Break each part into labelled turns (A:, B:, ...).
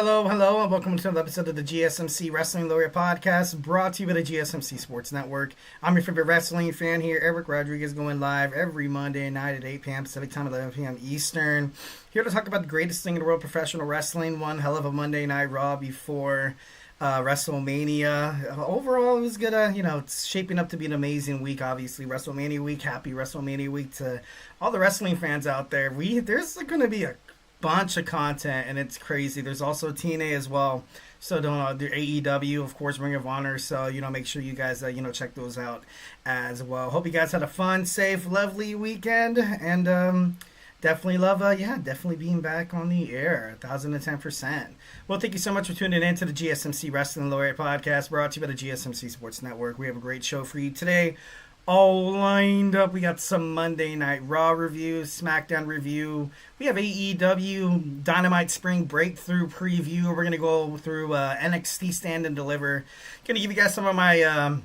A: Hello, and welcome to another episode of the GSMC Wrestling Laureate podcast, brought to you by the GSMC Sports Network. I'm your favorite wrestling fan here, Eric Rodriguez, going live every Monday night at 8 p.m. Pacific Time, 11 p.m. Eastern. Here to talk about the greatest thing in the world, professional wrestling. One hell of a Monday Night Raw before WrestleMania. Overall, it was good. It's shaping up to be an amazing week, obviously. WrestleMania week. Happy WrestleMania week to all the wrestling fans out there. There's going to be a bunch of content, and it's crazy. There's also TNA as well, so don't the AEW, of course, Ring of Honor, so make sure you guys check those out as well. Hope you guys had a fun, safe, lovely weekend, and definitely love definitely being back on the air 1010%. Well, thank you so much for tuning in to the GSMC Wrestling Laureate podcast, brought to you by the GSMC Sports Network. We have a great show for you today, all lined up. We got some Monday Night Raw review, Smackdown review. We have AEW Dynamite Spring Break Thru preview. We're going to go through NXT Stand and Deliver. Going to give you guys some of my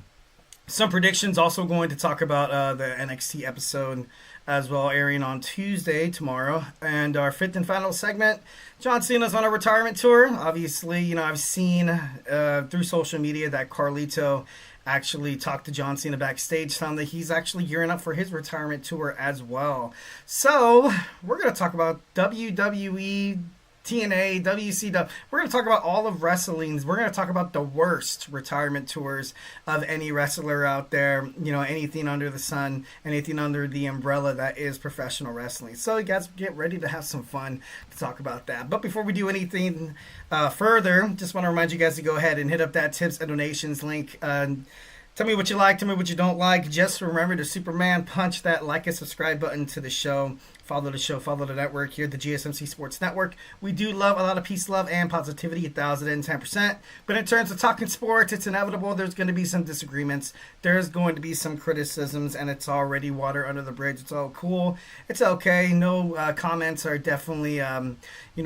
A: some predictions. Also going to talk about the NXT episode as well, airing on Tuesday, tomorrow. And our fifth and final segment, John Cena's on a retirement tour. Obviously, I've seen through social media that Carlito actually talked to John Cena backstage, telling that he's actually gearing up for his retirement tour as well. So we're going to talk about WWE, TNA, WCW. We're going to talk about all of wrestling's. We're going to talk about the worst retirement tours of any wrestler out there. Anything under the sun, anything under the umbrella that is professional wrestling. So you guys get ready to have some fun to talk about that. But before we do anything further, just want to remind you guys to go ahead and hit up that tips and donations link. Tell me what you like, tell me what you don't like. Just remember to Superman punch that like and subscribe button to the show. Follow the show, follow the network here at the GSMC Sports Network. We do love a lot of peace, love, and positivity, 1010%. But in terms of talking sports, it's inevitable. There's going to be some disagreements. There's going to be some criticisms, and it's already water under the bridge. It's all cool. It's okay. No comments are definitely,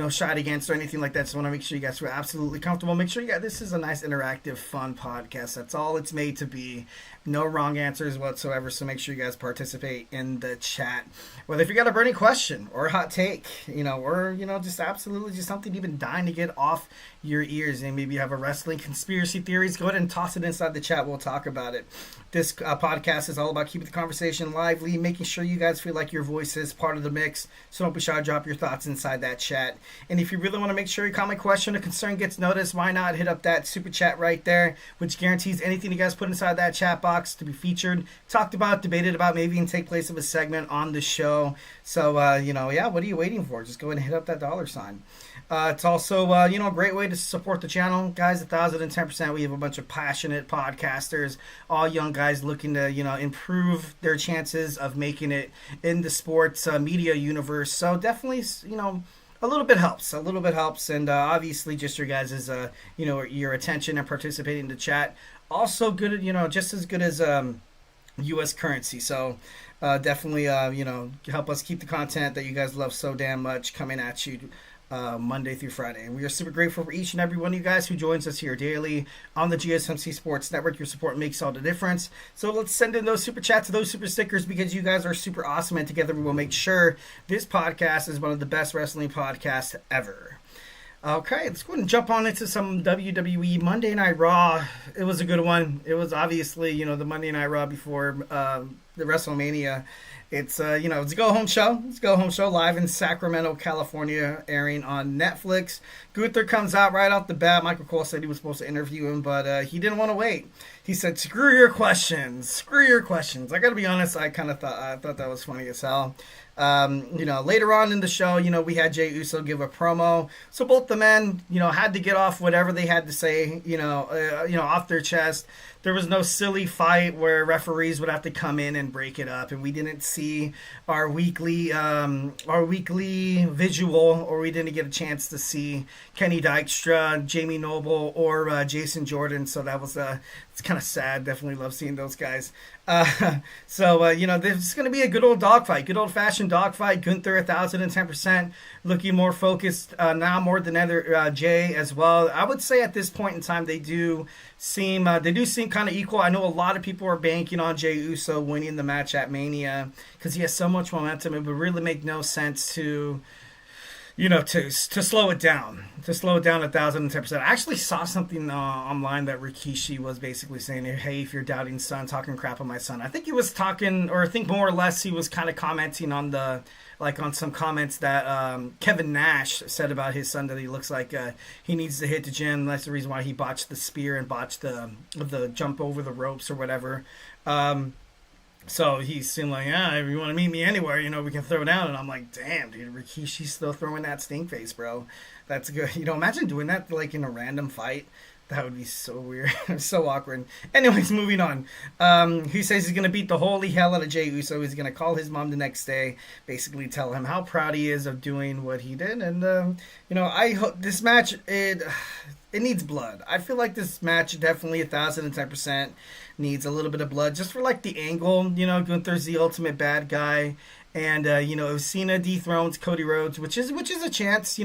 A: shied against or anything like that. So I want to make sure you guys are absolutely comfortable. Make sure you guys, this is a nice, interactive, fun podcast. That's all it's made to be. No wrong answers whatsoever, so make sure you guys participate in the chat. Whether if you got a burning question or a hot take, or just absolutely just something you've been dying to get off your ears, and maybe you have a wrestling conspiracy theories, go ahead and toss it inside the chat. We'll talk about it. This podcast is all about keeping the conversation lively, making sure you guys feel like your voice is part of the mix, so don't be shy to drop your thoughts inside that chat. And if you really want to make sure your comment, question, or concern gets noticed, why not hit up that super chat right there, which guarantees anything you guys put inside that chat box to be featured, talked about, debated about, maybe even take place of a segment on the show. So, what are you waiting for? Just go ahead and hit up that $. It's also, a great way to support the channel. Guys, 1010%. We have a bunch of passionate podcasters, all young guys looking to, improve their chances of making it in the sports media universe. So definitely, a little bit helps. And obviously just your guys' your attention and participating in the chat. Also good, just as good as U.S. currency. So definitely, help us keep the content that you guys love so damn much coming at you Monday through Friday. And we are super grateful for each and every one of you guys who joins us here daily on the GSMC Sports Network. Your support makes all the difference. So let's send in those super chats, those super stickers, because you guys are super awesome, and together we will make sure this podcast is one of the best wrestling podcasts ever. Okay, let's go ahead and jump on into some WWE Monday Night Raw. It was a good one. It was obviously, the Monday Night Raw before the WrestleMania. It's, it's a go-home show. It's a go-home show live in Sacramento, California, airing on Netflix. Gunther comes out right off the bat. Michael Cole said he was supposed to interview him, but he didn't want to wait. He said, screw your questions. I got to be honest, I thought that was funny as hell. Later on in the show, we had Jey Uso give a promo. So both the men, had to get off whatever they had to say, off their chest. There was no silly fight where referees would have to come in and break it up, and we didn't see our weekly visual, or we didn't get a chance to see Kenny Dykstra, Jamie Noble, or Jason Jordan. So that was it's kind of sad. Definitely love seeing those guys. There's going to be a good old dogfight, good old fashioned dogfight. Gunther 1010%, looking more focused now more than ever. Jay as well. I would say at this point in time they do seem kind of equal. I know a lot of people are banking on Jey Uso winning the match at Mania because he has so much momentum. It would really make no sense to to slow it down, 1,010%. I actually saw something online that Rikishi was basically saying, "Hey, if you're doubting son, talking crap on my son." I think he was talking, or I think more or less he was kind of commenting on on some comments that Kevin Nash said about his son, that he looks like he needs to hit the gym. That's the reason why he botched the spear and botched the jump over the ropes or whatever. So he seemed like, yeah, if you want to meet me anywhere, we can throw down. And I'm like, damn, dude, Rikishi's still throwing that stink face, bro. That's good. Imagine doing that like in a random fight. That would be so weird. So awkward. Anyways, moving on. He says he's going to beat the holy hell out of Jey Uso. He's going to call his mom the next day, basically tell him how proud he is of doing what he did. And, I hope this match, it needs blood. I feel like this match definitely 1,010% needs a little bit of blood, just for like the angle. Gunther's the ultimate bad guy, and if Cena dethrones Cody Rhodes, which is a chance.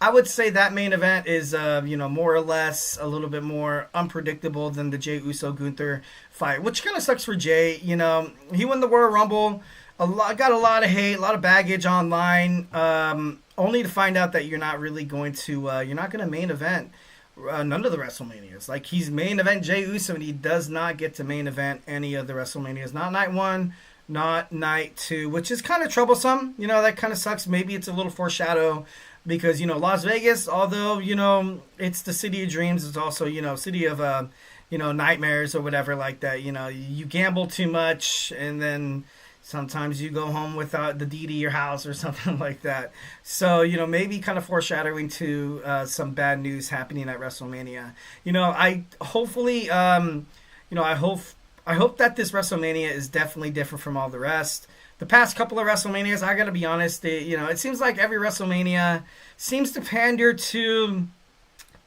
A: I would say that main event is more or less a little bit more unpredictable than the Jey Uso Gunther fight, which kind of sucks for Jey. He won the Royal Rumble. Got a lot of hate, a lot of baggage online, only to find out that you're not really going to you're not going to main event none of the WrestleManias. Like, he's main event Jey Uso, and he does not get to main event any of the WrestleManias. Not night 1, not night 2, which is kind of troublesome. That kind of sucks. Maybe it's a little foreshadow because, Las Vegas, although, it's the city of dreams, it's also, city of, nightmares or whatever like that. You gamble too much, and then sometimes you go home without the deed to your house or something like that. So, maybe kind of foreshadowing to some bad news happening at WrestleMania. I hope that this WrestleMania is definitely different from all the rest. The past couple of WrestleManias, I got to be honest, it seems like every WrestleMania seems to pander to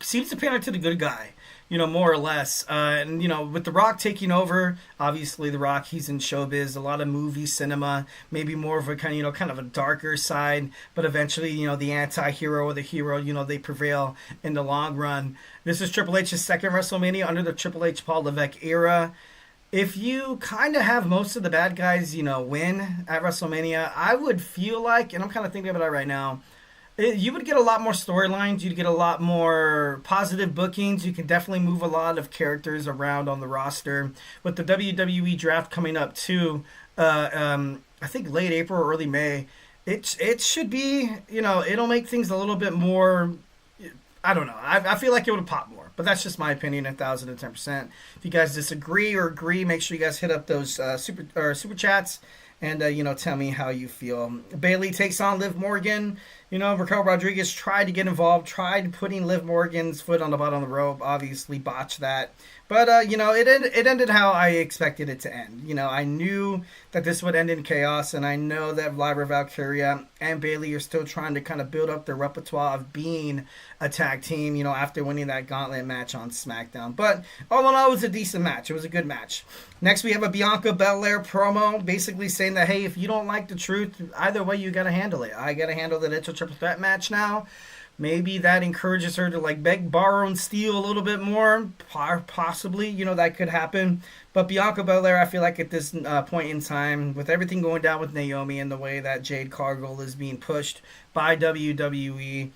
A: the good guy. More or less. And, with The Rock taking over, obviously The Rock, he's in showbiz, a lot of movie cinema, maybe more of a kind of a darker side, but eventually, the anti-hero or the hero, they prevail in the long run. This is Triple H's second WrestleMania under the Triple H Paul Levesque era. If you kind of have most of the bad guys, win at WrestleMania, I would feel like, and I'm kind of thinking about it right now, you would get a lot more storylines. You'd get a lot more positive bookings. You can definitely move a lot of characters around on the roster. With the WWE draft coming up too, I think late April or early May, it should be, it'll make things a little bit more, I don't know. I feel like it would pop more. But that's just my opinion, 1,010%. If you guys disagree or agree, make sure you guys hit up those super chats and, tell me how you feel. Bayley takes on Liv Morgan. Raquel Rodriguez tried to get involved, tried putting Liv Morgan's foot on the bottom of the rope, obviously botched that. But, it ended how I expected it to end. I knew that this would end in chaos, and I know that Lyra Valkyria and Bayley are still trying to kind of build up their repertoire of being a tag team, after winning that gauntlet match on SmackDown. But all in all, it was a decent match. It was a good match. Next, we have a Bianca Belair promo, basically saying that, hey, if you don't like the truth, either way, you got to handle it. I got to handle the triple threat match now. Maybe that encourages her to beg, borrow, and steal a little bit more. Possibly, that could happen. But Bianca Belair, I feel like at this point in time, with everything going down with Naomi and the way that Jade Cargill is being pushed by WWE,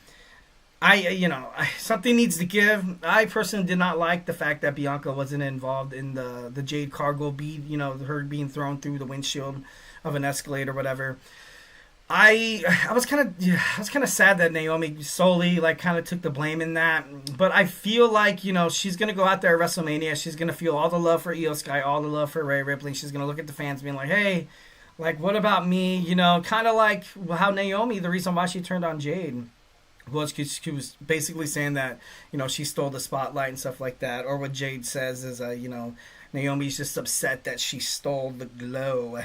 A: something needs to give. I personally did not like the fact that Bianca wasn't involved in the Jade Cargill her being thrown through the windshield of an Escalade or whatever. I was kind of sad that Naomi solely kind of took the blame in that, but I feel like she's gonna go out there at WrestleMania. She's gonna feel all the love for Io Sky, all the love for Rhea Ripley. She's gonna look at the fans being like, hey, what about me? Kind of like how Naomi, the reason why she turned on Jade was because she was basically saying that she stole the spotlight and stuff like that, or what Jade says is Naomi's just upset that she stole the glow.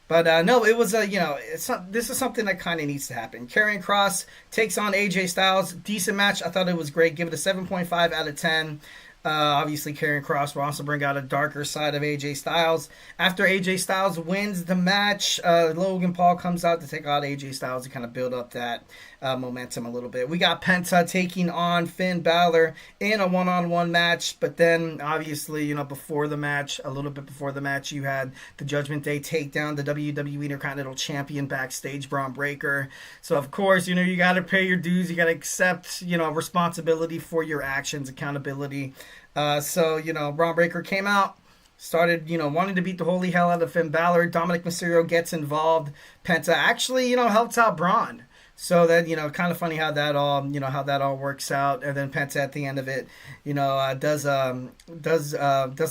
A: But no, it was this is something that kind of needs to happen. Karrion Kross takes on AJ Styles. Decent match. I thought it was great. Give it a 7.5 out of 10. Obviously, Karrion Kross will also bring out a darker side of AJ Styles. After AJ Styles wins the match, Logan Paul comes out to take out AJ Styles to kind of build up that momentum a little bit. We got Penta taking on Finn Balor in a one-on-one match, but then obviously, before the match, a little bit before the match, you had the Judgment Day take down the WWE Intercontinental Champion backstage, Braun Breaker. So of course, you got to pay your dues, you got to accept, responsibility for your actions, accountability. So Braun Breaker came out, started, wanting to beat the holy hell out of Finn Balor. Dominic Mysterio gets involved. Penta actually, helps out Braun. So that, kind of funny how that all works out. And then Penta at the end of it, does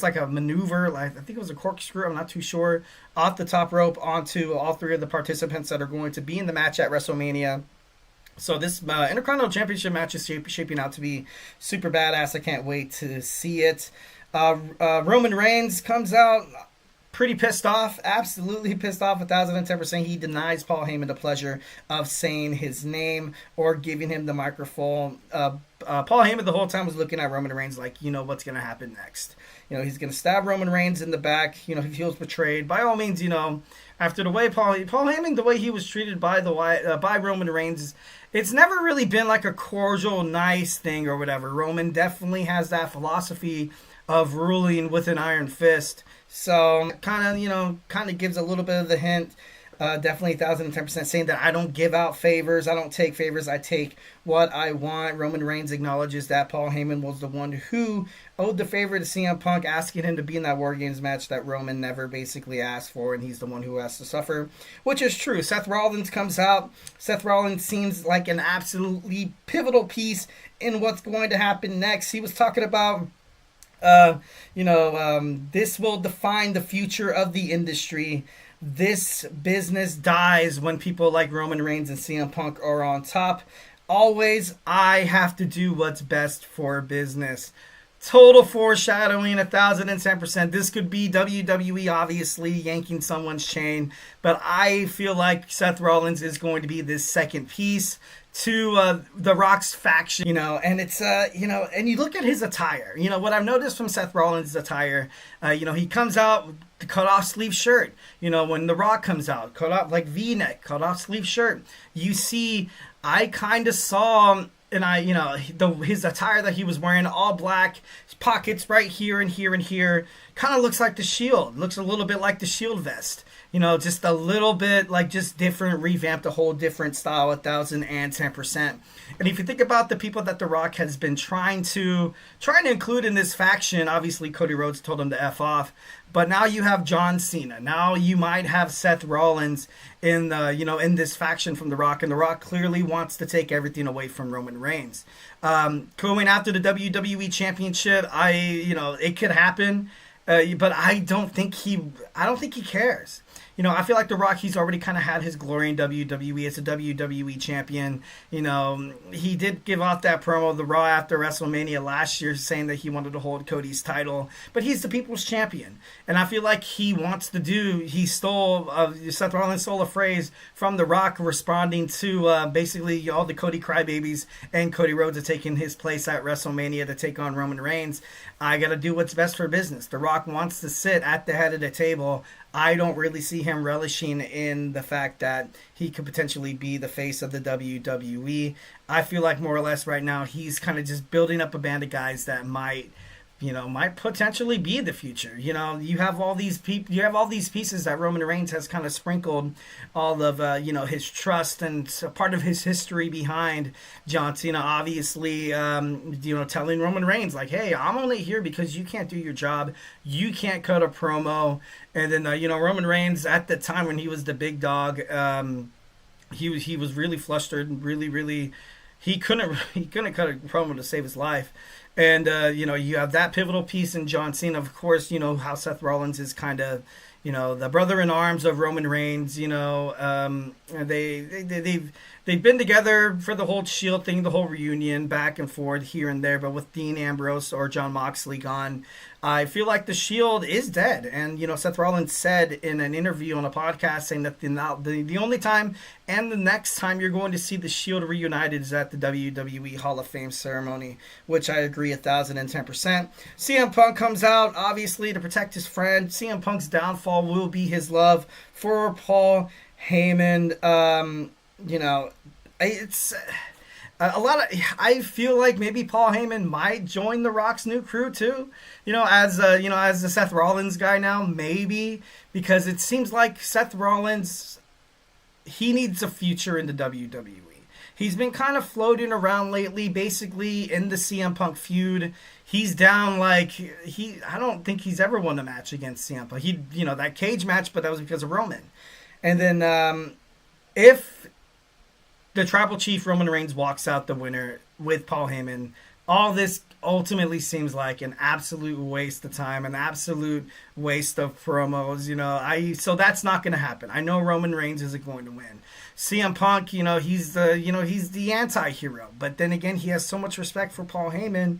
A: like a maneuver, like I think it was a corkscrew, I'm not too sure, off the top rope onto all three of the participants that are going to be in the match at WrestleMania. So this Intercontinental Championship match is shaping out to be super badass. I can't wait to see it. Roman Reigns comes out pretty pissed off, absolutely pissed off, 1010%. He denies Paul Heyman the pleasure of saying his name or giving him the microphone. Paul Heyman the whole time was looking at Roman Reigns like, what's going to happen next. He's going to stab Roman Reigns in the back. He feels betrayed. By all means, after the way Paul Heyman, the way he was treated by Roman Reigns, it's never really been like a cordial, nice thing or whatever. Roman definitely has that philosophy of ruling with an iron fist. So kind of gives a little bit of the hint. Definitely 1010% saying that I don't give out favors. I don't take favors. I take what I want. Roman Reigns acknowledges that Paul Heyman was the one who owed the favor to CM Punk, asking him to be in that War Games match that Roman never basically asked for, and he's the one who has to suffer, which is true. Seth Rollins comes out. Seth Rollins seems like an absolutely pivotal piece in what's going to happen next. He was talking about this will define the future of the industry. This business dies when people like Roman Reigns and CM Punk are on top. Always, I have to do what's best for business. Total foreshadowing, 1010%. This could be WWE obviously yanking someone's chain, but I feel like Seth Rollins is going to be this second piece to The Rock's faction, and it's, and you look at his attire, what I've noticed from Seth Rollins' attire, he comes out with the cut-off sleeve shirt, when The Rock comes out, cut off, like V-neck, cut-off sleeve shirt, you see, I kind of saw, and his attire that he was wearing, all black, his pockets right here and here and here, kind of looks like the Shield, looks a little bit like the Shield vest. Just a little bit like just different, revamped, a whole different style, 1010%. And if you think about the people that The Rock has been trying to include in this faction, obviously Cody Rhodes told him to F off, but now you have John Cena. Now you might have Seth Rollins in the, in this faction from The Rock, and The Rock clearly wants to take everything away from Roman Reigns. Going after the WWE Championship, it could happen, but I don't think he cares. I feel like The Rock, he's already kind of had his glory in WWE as a WWE champion. He did give off that promo, the Raw after WrestleMania last year, saying that he wanted to hold Cody's title. But he's the people's champion. And I feel like Seth Rollins stole a phrase from The Rock, responding to basically all the Cody crybabies and Cody Rhodes are taking his place at WrestleMania to take on Roman Reigns. I got to do what's best for business. The Rock wants to sit at the head of the table. I don't really see him relishing in the fact that he could potentially be the face of the WWE. I feel like more or less right now he's kind of just building up a band of guys that might potentially be the future. You have all these pieces that Roman Reigns has kind of sprinkled all of, his trust and part of his history behind John Cena, obviously, telling Roman Reigns like, hey, I'm only here because you can't do your job. You can't cut a promo. And then, Roman Reigns at the time when he was the big dog, he was really flustered, really, he couldn't cut a promo to save his life. And, you have that pivotal piece in John Cena. Of course, how Seth Rollins is kind of, the brother-in-arms of Roman Reigns. They've been together for the whole Shield thing, the whole reunion, back and forth here and there. But with Dean Ambrose or Jon Moxley gone, I feel like the Shield is dead. And, Seth Rollins said in an interview on a podcast saying that the only time and the next time you're going to see the Shield reunited is at the WWE Hall of Fame ceremony, which I agree agree 1,010%. CM Punk comes out, obviously, to protect his friend. CM Punk's downfall will be his love for Paul Heyman. It's a lot of. I feel like maybe Paul Heyman might join The Rock's new crew too. As the Seth Rollins guy now, maybe, because it seems like Seth Rollins, he needs a future in the WWE. He's been kind of floating around lately, basically in the CM Punk feud. He's down I don't think he's ever won a match against CM Punk. That cage match, but that was because of Roman. And then if the Tribal Chief Roman Reigns walks out the winner with Paul Heyman, all this ultimately seems like an absolute waste of time, an absolute waste of promos. So that's not going to happen. I know Roman Reigns isn't going to win. CM Punk, he's the anti-hero, but then again, he has so much respect for Paul Heyman.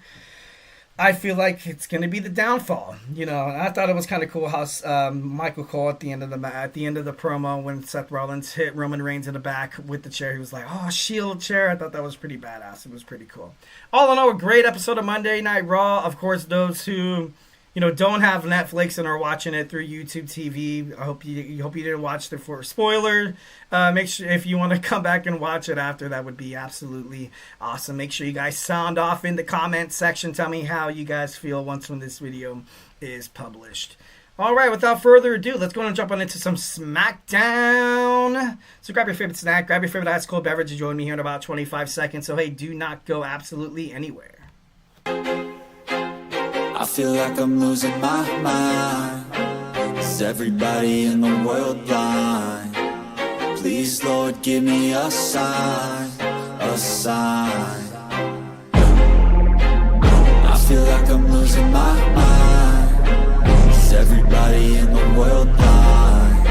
A: I feel like it's going to be the downfall. I thought it was kind of cool how Michael Cole at the end of the promo, when Seth Rollins hit Roman Reigns in the back with the chair, he was like, "Oh, shield chair." I thought that was pretty badass. It was pretty cool. All in all, a great episode of Monday Night Raw. Of course, those who don't have Netflix and are watching it through YouTube TV, I hope you didn't watch the for spoiler. Make sure, if you want to come back and watch it after, that would be absolutely awesome. Make sure you guys sound off in the comment section. Tell me how you guys feel when this video is published. All right, without further ado, let's go and jump on into some Smackdown. So grab your favorite snack, grab your favorite ice cold beverage, and join me here in about 25 seconds. So hey, do not go absolutely anywhere.
B: I feel like I'm losing my mind. Is everybody in the world blind? Please, Lord, give me a sign, a sign. I feel like I'm losing my mind. Is everybody in the world blind?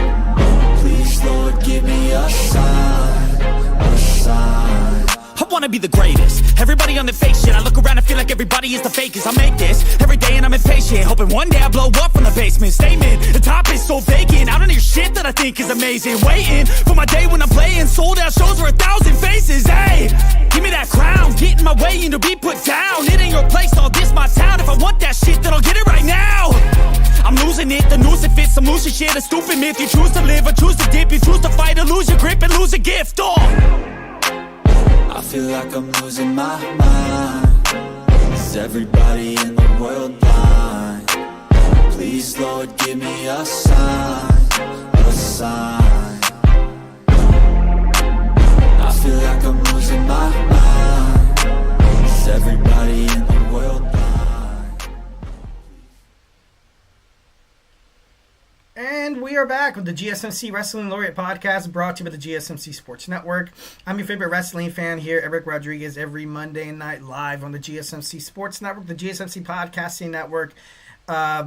B: Please, Lord, give me a sign, a sign.
C: I wanna be the greatest. Everybody on the fake shit. I look around and feel like everybody is the fakest. I make this every day and I'm impatient, hoping one day I blow up from the basement. Statement, the top is so vacant. I don't hear shit that I think is amazing. Waiting for my day when I'm playing sold out shows for 1,000 faces. Hey, give me that crown, get in my way and to be put down. It ain't your place, all this my town. If I want that shit, then I'll get it right now. I'm losing it, the noose it fits. I'm losing shit, a stupid myth. You choose to live or choose to dip. You choose to fight or lose your grip and lose a gift.
B: I feel like I'm losing my mind. Is everybody in the world blind? Please, Lord, give me a sign, a sign. I feel like I'm losing my mind. Is everybody in the world blind?
A: And we are back with the GSMC Wrestling Laureate podcast, brought to you by the GSMC Sports Network. I'm your favorite wrestling fan here, Eric Rodriguez, every Monday night live on the GSMC Sports Network, the GSMC Podcasting Network.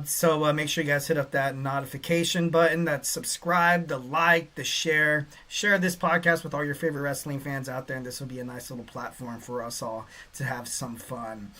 A: So make sure you guys hit up that notification button, that subscribe, the like, the share. Share this podcast with all your favorite wrestling fans out there, and this will be a nice little platform for us all to have some fun.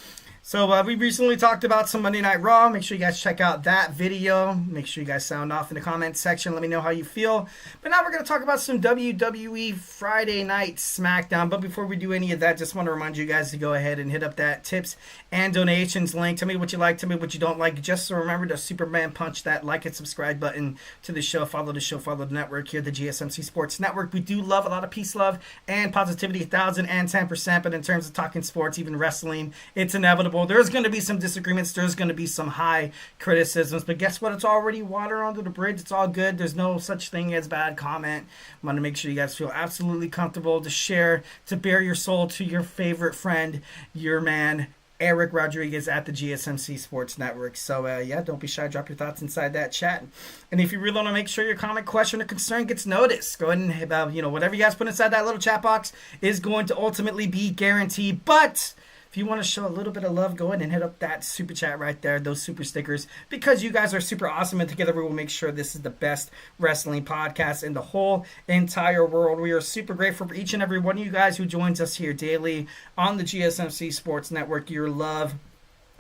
A: So we recently talked about some Monday Night Raw. Make sure you guys check out that video. Make sure you guys sound off in the comments section. Let me know how you feel. But now we're going to talk about some WWE Friday Night Smackdown. But before we do any of that, just want to remind you guys to go ahead and hit up that tips and donations link. Tell me what you like, tell me what you don't like. Just remember to Superman punch that like and subscribe button to the show. Follow the show, follow the network here, the GSMC Sports Network. We do love a lot of peace, love, and positivity, 1,010%. But in terms of talking sports, even wrestling, it's inevitable. There's going to be some disagreements. There's going to be some high criticisms. But guess what? It's already water under the bridge. It's all good. There's no such thing as bad comment. I want to make sure you guys feel absolutely comfortable to share, to bare your soul to your favorite friend, your man, Eric Rodriguez at the GSMC Sports Network. So, yeah, don't be shy. Drop your thoughts inside that chat. And if you really want to make sure your comment, question, or concern gets noticed, go ahead and, whatever you guys put inside that little chat box is going to ultimately be guaranteed. But if you want to show a little bit of love, go ahead and hit up that super chat right there, those super stickers, because you guys are super awesome, and together we will make sure this is the best wrestling podcast in the whole entire world. We are super grateful for each and every one of you guys who joins us here daily on the GSMC Sports Network. Your love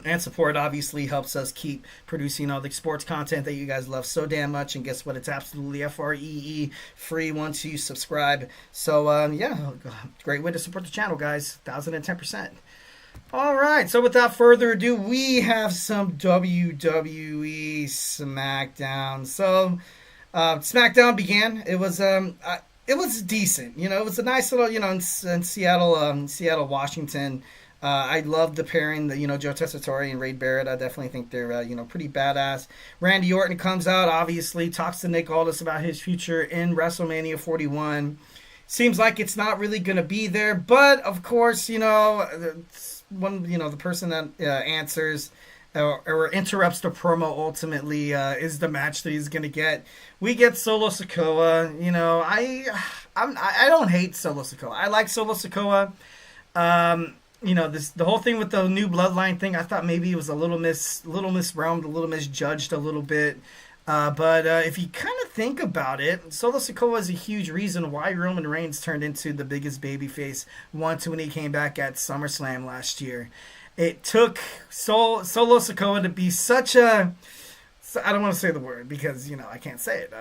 A: and support obviously helps us keep producing all the sports content that you guys love so damn much. And guess what? It's absolutely FREE free once you subscribe. So, yeah, great way to support the channel, guys. 1,010%. All right, so without further ado, we have some WWE Smackdown. So, Smackdown began. It was decent. You know, it was a nice little, in Seattle, Washington. I love the pairing, Joe Tessitore and Wade Barrett. I definitely think they're, pretty badass. Randy Orton comes out, obviously, talks to Nick Aldis about his future in WrestleMania 41. Seems like it's not really going to be there, but, of course, the person that answers or interrupts the promo ultimately is the match that he's going to get. We get Solo Sikoa. I don't hate Solo Sikoa. I like Solo Sikoa. The whole thing with the new bloodline thing, I thought maybe it was a little misrealmed, a little misjudged a little bit. But if you kind of think about it, Solo Sikoa is a huge reason why Roman Reigns turned into the biggest babyface once when he came back at SummerSlam last year. It took Solo Sikoa to be such a... I don't want to say the word because, I can't say it.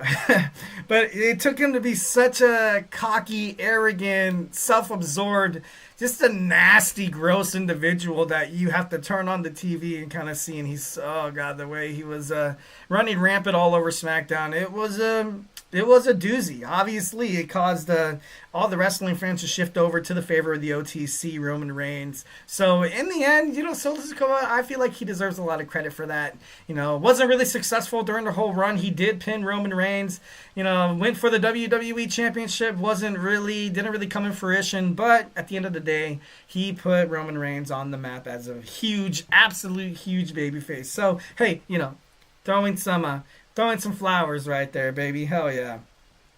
A: But it took him to be such a cocky, arrogant, self-absorbed, just a nasty, gross individual that you have to turn on the TV and kind of see. And the way he was running rampant all over SmackDown. It was a doozy. Obviously, it caused all the wrestling fans to shift over to the favor of the OTC, Roman Reigns. So in the end, Solo Sikoa, I feel like he deserves a lot of credit for that. Wasn't really successful during the whole run. He did pin Roman Reigns. Went for the WWE Championship. Didn't really come in fruition. But at the end of the day, he put Roman Reigns on the map as a huge, absolute huge babyface. So hey, throwing some flowers right there, baby. Hell yeah.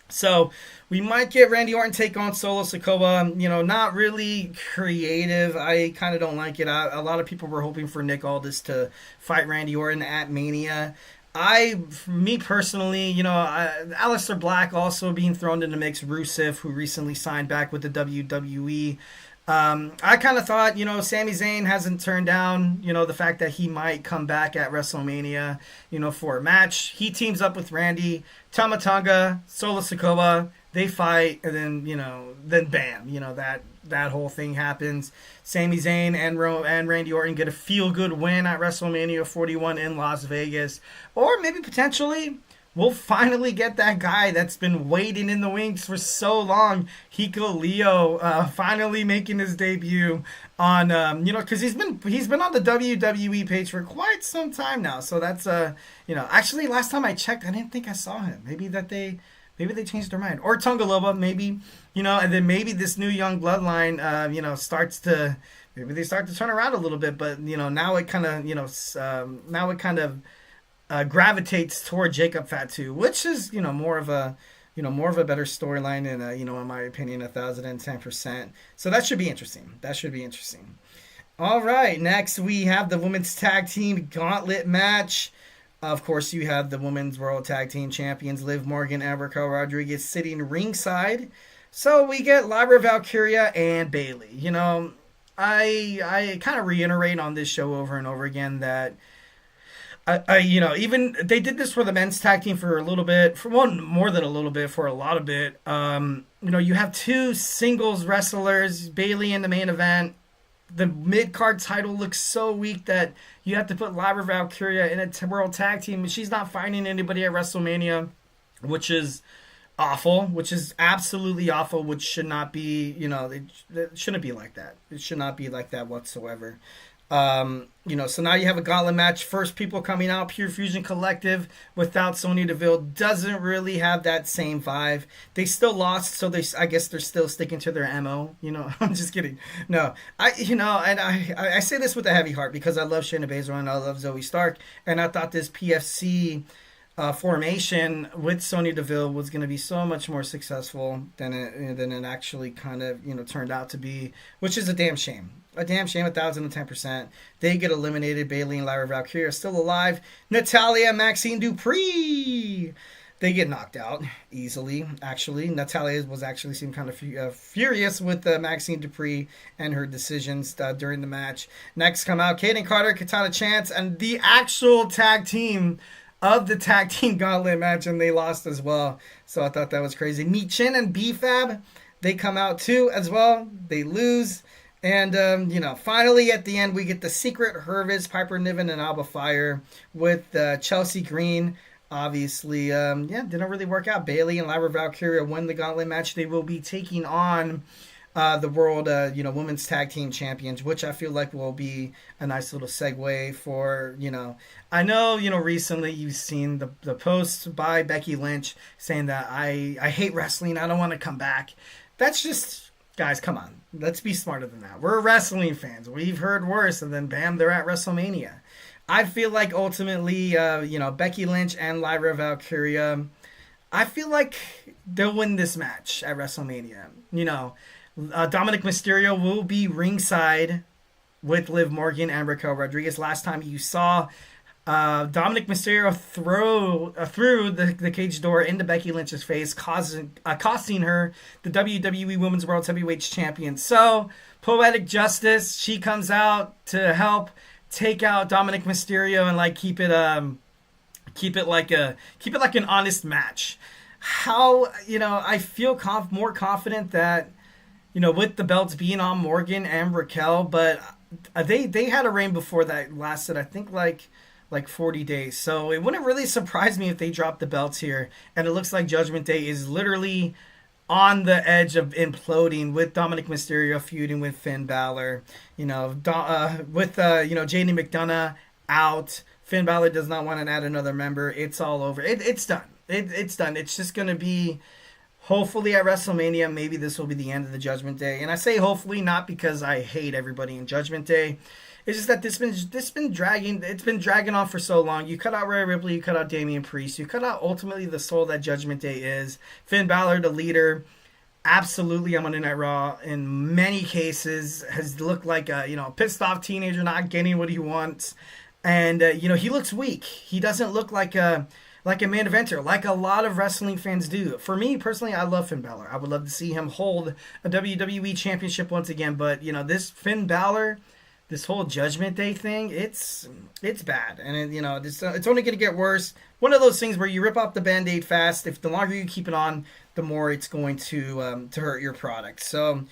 A: So we might get Randy Orton take on Solo Sikoa. Not really creative. I kind of don't like it. A lot of people were hoping for Nick Aldis to fight Randy Orton at Mania. Me personally, Aleister Black also being thrown in the mix. Rusev, who recently signed back with the WWE. I kind of thought, Sami Zayn hasn't turned down, the fact that he might come back at WrestleMania, for a match. He teams up with Randy, Tama Tonga, Solo Sikoa. They fight, and then bam, that whole thing happens. Sami Zayn and Randy Orton get a feel-good win at WrestleMania 41 in Las Vegas. Or maybe potentially we'll finally get that guy that's been waiting in the wings for so long, Hiko Leo, finally making his debut on, because he's been on the WWE page for quite some time now. So that's, actually last time I checked, I didn't think I saw him. Maybe they changed their mind. Or Tongaloba, maybe, and then maybe this new young bloodline, maybe they start to turn around a little bit. But, now it kind of, gravitates toward Jakob Fatu, which is more of a better storyline and in my opinion 1,010%. So that should be interesting. All right, next we have the women's tag team gauntlet match. Of course, you have the women's world tag team champions Liv Morgan and Raquel Rodriguez sitting ringside. So we get Lyra Valkyria and Bayley. I kind of reiterate on this show over and over again that even they did this for the men's tag team for a little bit, for more than a little bit, for a lot of bit. You have two singles wrestlers, Bayley in the main event. The mid-card title looks so weak that you have to put Lyra Valkyria in a world tag team. She's not fighting anybody at WrestleMania, which is awful, which is absolutely awful, which should not be, it shouldn't be like that. It should not be like that whatsoever. So now you have a gauntlet match. First people coming out, Pure Fusion Collective without Sonya Deville doesn't really have that same vibe. They still lost, so I guess they're still sticking to their MO. I'm just kidding. No, I say this with a heavy heart because I love Shayna Baszler and I love Zoe Stark, and I thought this PFC formation with Sonya Deville was going to be so much more successful than it actually kind of turned out to be, which is a damn shame. 1,010%. They get eliminated. Bayley and Lyra Valkyria are still alive. Natalya and Maxine Dupree, they get knocked out easily. Actually, Natalya was actually seemed kind of furious with Maxine Dupree and her decisions during the match. Next come out Kaden Carter, Katana Chance, and the actual tag team of the tag team gauntlet match, and they lost as well. So I thought that was crazy. Michin and B-Fab, they come out too as well. They lose. And, finally at the end, we get the Secret Hervis, Piper Niven, and Alba Fire with Chelsea Green. Obviously, didn't really work out. Bayley and Lyra Valkyria win the gauntlet match. They will be taking on the World, Women's Tag Team Champions, which I feel like will be a nice little segue for, I know, recently you've seen the post by Becky Lynch saying that I hate wrestling. I don't want to come back. That's just, guys, come on. Let's be smarter than that. We're wrestling fans. We've heard worse, and then bam, they're at WrestleMania. I feel like ultimately, Becky Lynch and Lyra Valkyria, I feel like they'll win this match at WrestleMania. Dominic Mysterio will be ringside with Liv Morgan and Raquel Rodriguez. Last time you saw Dominic Mysterio through the cage door into Becky Lynch's face, costing her the WWE Women's World Heavyweight Champion. So, poetic justice, she comes out to help take out Dominic Mysterio and keep it like an honest match. How I feel more confident that with the belts being on Morgan and Raquel, but they had a reign before that lasted, I think, like 40 days. So it wouldn't really surprise me if they dropped the belts here. And it looks like Judgment Day is literally on the edge of imploding with Dominic Mysterio feuding with Finn Balor. With JD McDonough out. Finn Balor does not want to add another member. It's all over. It's done. It's done. It's just going to be... Hopefully at WrestleMania, maybe this will be the end of the Judgment Day. And I say hopefully not because I hate everybody in Judgment Day. It's just that this been dragging. It's been dragging on for so long. You cut out Rhea Ripley, you cut out Damian Priest, you cut out ultimately the soul that Judgment Day is. Finn Balor, the leader, absolutely on Monday Night Raw in many cases has looked like a pissed off teenager not getting what he wants, and he looks weak. He doesn't look like a main eventer, like a lot of wrestling fans do. For me, personally, I love Finn Balor. I would love to see him hold a WWE Championship once again. But, this Finn Balor, this whole Judgment Day thing, it's bad. And, it's only going to get worse. One of those things where you rip off the Band-Aid fast. If the longer you keep it on, the more it's going to hurt your product. So,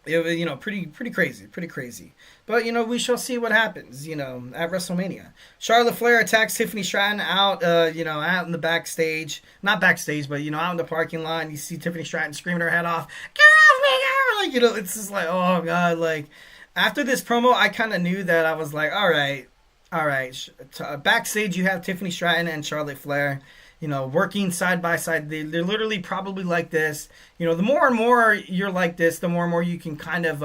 A: pretty crazy. But, we shall see what happens, at WrestleMania. Charlotte Flair attacks Tiffany Stratton out in the backstage. Not backstage, but, out in the parking lot. You see Tiffany Stratton screaming her head off. Get off me, girl! It's just like, oh, God. After this promo, I kind of knew that I was like, all right. Backstage, you have Tiffany Stratton and Charlotte Flair. Working side by side. They're literally probably like this. The more and more you're like this, the more and more you can kind of,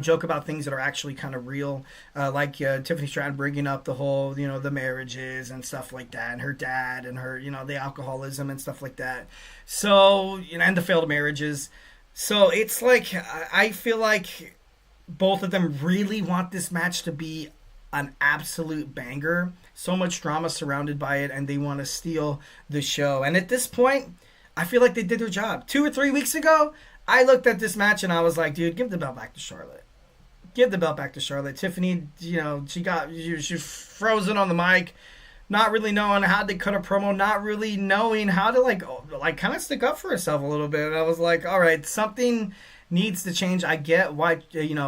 A: joke about things that are actually kind of real. Like Tiffany Stratton bringing up the whole, the marriages and stuff like that, and her dad and her, the alcoholism and stuff like that. So, and the failed marriages. So it's like, I feel like both of them really want this match to be an absolute banger. So much drama surrounded by it, and they want to steal the show. And at this point, I feel like they did their job. 2 or 3 weeks ago, I looked at this match and I was like, dude, give the belt back to Charlotte. Give the belt back to Charlotte. Tiffany, she frozen on the mic, not really knowing how to cut a promo, not really knowing how to kind of stick up for herself a little bit. And I was like, all right, something needs to change. I get why,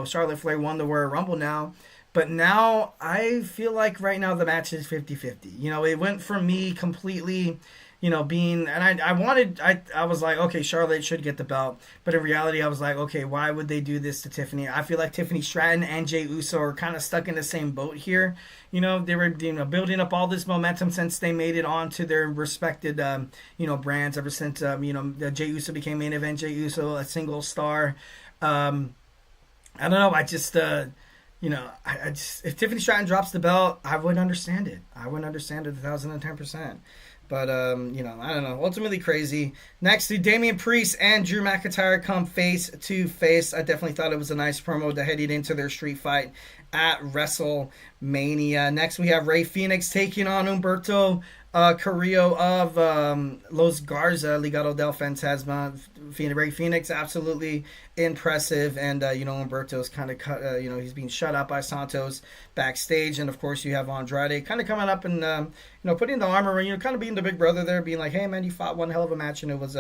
A: Charlotte Flair won the Royal Rumble now. But now I feel like right now the match is 50-50. It went from me completely, being, and I was like, okay, Charlotte should get the belt. But in reality, I was like, okay, why would they do this to Tiffany? I feel like Tiffany Stratton and Jey Uso are kind of stuck in the same boat here. They were, building up all this momentum since they made it onto their respected, brands ever since, Jey Uso became main event, Jey Uso, a single star. I don't know. I just, if Tiffany Stratton drops the belt, I would understand it. I would understand it 1,010%. But, I don't know. Ultimately crazy. Next, Damian Priest and Drew McIntyre come face to face. I definitely thought it was a nice promo to heading into their street fight at WrestleMania. Next, we have Rey Fenix taking on Humberto Carrillo of Los Garza, Legado del Fantasma. Rey Fenix, absolutely impressive. And, Humberto's kind of, he's being shut out by Santos backstage. And, of course, you have Andrade kind of coming up and, putting the armor, kind of being the big brother there, being like, hey, man, you fought one hell of a match, and it was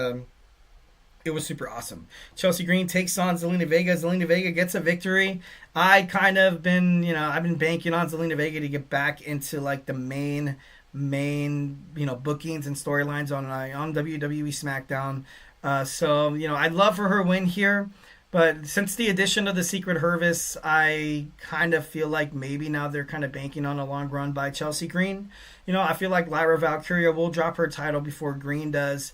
A: It was super awesome. Chelsea Green takes on Zelina Vega. Zelina Vega gets a victory. I've been banking on Zelina Vega to get back into like the main bookings and storylines on WWE SmackDown. So I'd love for her win here. But since the addition of the Secret Service, I kind of feel like maybe now they're kind of banking on a long run by Chelsea Green. I feel like Lyra Valkyria will drop her title before Green does,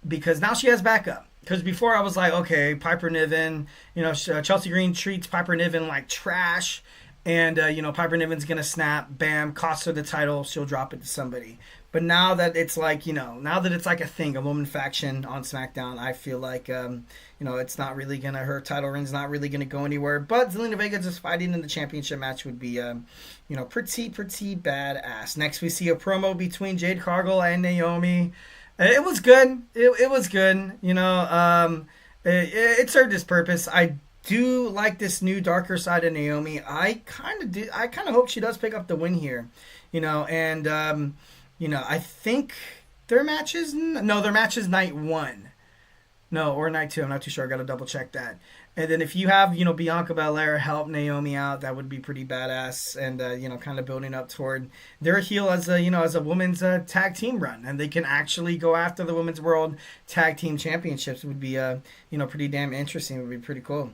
A: because now she has backup. Because before I was like, okay, Piper Niven, Chelsea Green treats Piper Niven like trash. And, Piper Niven's going to snap, bam, cost her the title, she'll drop it to somebody. But now that it's like, now that it's like a thing, a woman faction on SmackDown, I feel like, it's not really going to, her title reign's not really going to go anywhere. But Zelina Vega just fighting in the championship match would be, pretty badass. Next, we see a promo between Jade Cargill and Naomi. It was good. It was good. It served its purpose. I do like this new darker side of Naomi. I kind of hope she does pick up the win here. I think their match is night 1. No, or night 2. I'm not too sure. I got to double check that. And then if you have, Bianca Belair help Naomi out, that would be pretty badass. And, kind of building up toward their heel as a women's tag team run. And they can actually go after the Women's World Tag Team Championships. Would be, pretty damn interesting. It would be pretty cool.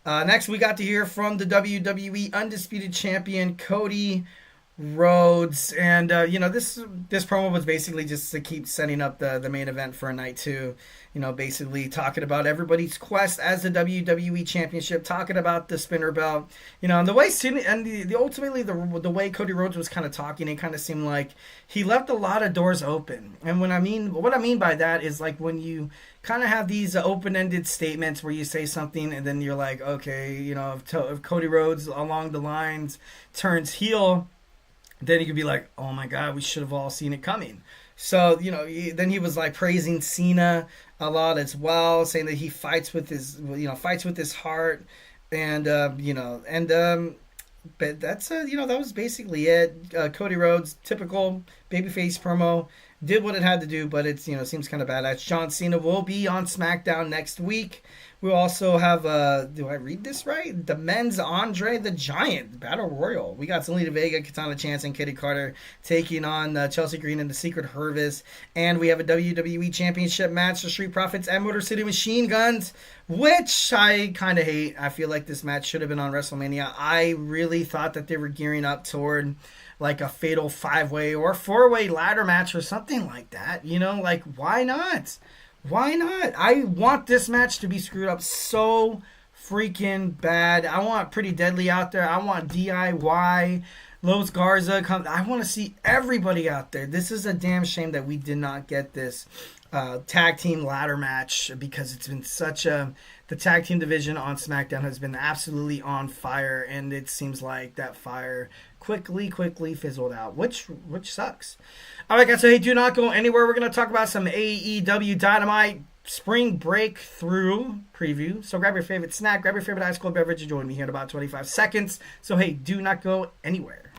A: Next, we got to hear from the WWE Undisputed Champion, Cody Rhodes. And, this promo was basically just to keep setting up the main event for night 2. Basically talking about everybody's quest as the WWE Championship, talking about the spinner belt, and the way ultimately the way Cody Rhodes was kind of talking, it kind of seemed like he left a lot of doors open. And what I mean by that is like when you kind of have these open-ended statements where you say something and then you're like, okay, if Cody Rhodes along the lines turns heel, then you could be like, oh my God, we should have all seen it coming. So, then he was like praising Cena a lot as well, saying that he fights with his heart. And, but that's, that was basically it. Cody Rhodes, typical babyface promo, did what it had to do, but it's, seems kind of badass. John Cena will be on SmackDown next week. We'll also have, do I read this right? The men's Andre the Giant Battle Royal. We got Zelina Vega, Katana Chance, and Kitty Carter taking on Chelsea Green and the Secret Service. And we have a WWE Championship match, the Street Profits and Motor City Machine Guns, which I kind of hate. I feel like this match should have been on WrestleMania. I really thought that they were gearing up toward like a fatal 5-way or 4-way ladder match or something like that. Why not? Why not? I want this match to be screwed up so freaking bad. I want Pretty Deadly out there. I want DIY, Los Garza. I want to see everybody out there. This is a damn shame that we did not get this tag team ladder match, because it's been the tag team division on SmackDown has been absolutely on fire, and it seems like that fire quickly fizzled out, which sucks. All right, guys, so hey, do not go anywhere. We're going to talk about some AEW Dynamite Spring Break Thru preview. So grab your favorite snack, grab your favorite ice cold beverage, and join me here in about 25 seconds. So hey, do not go anywhere.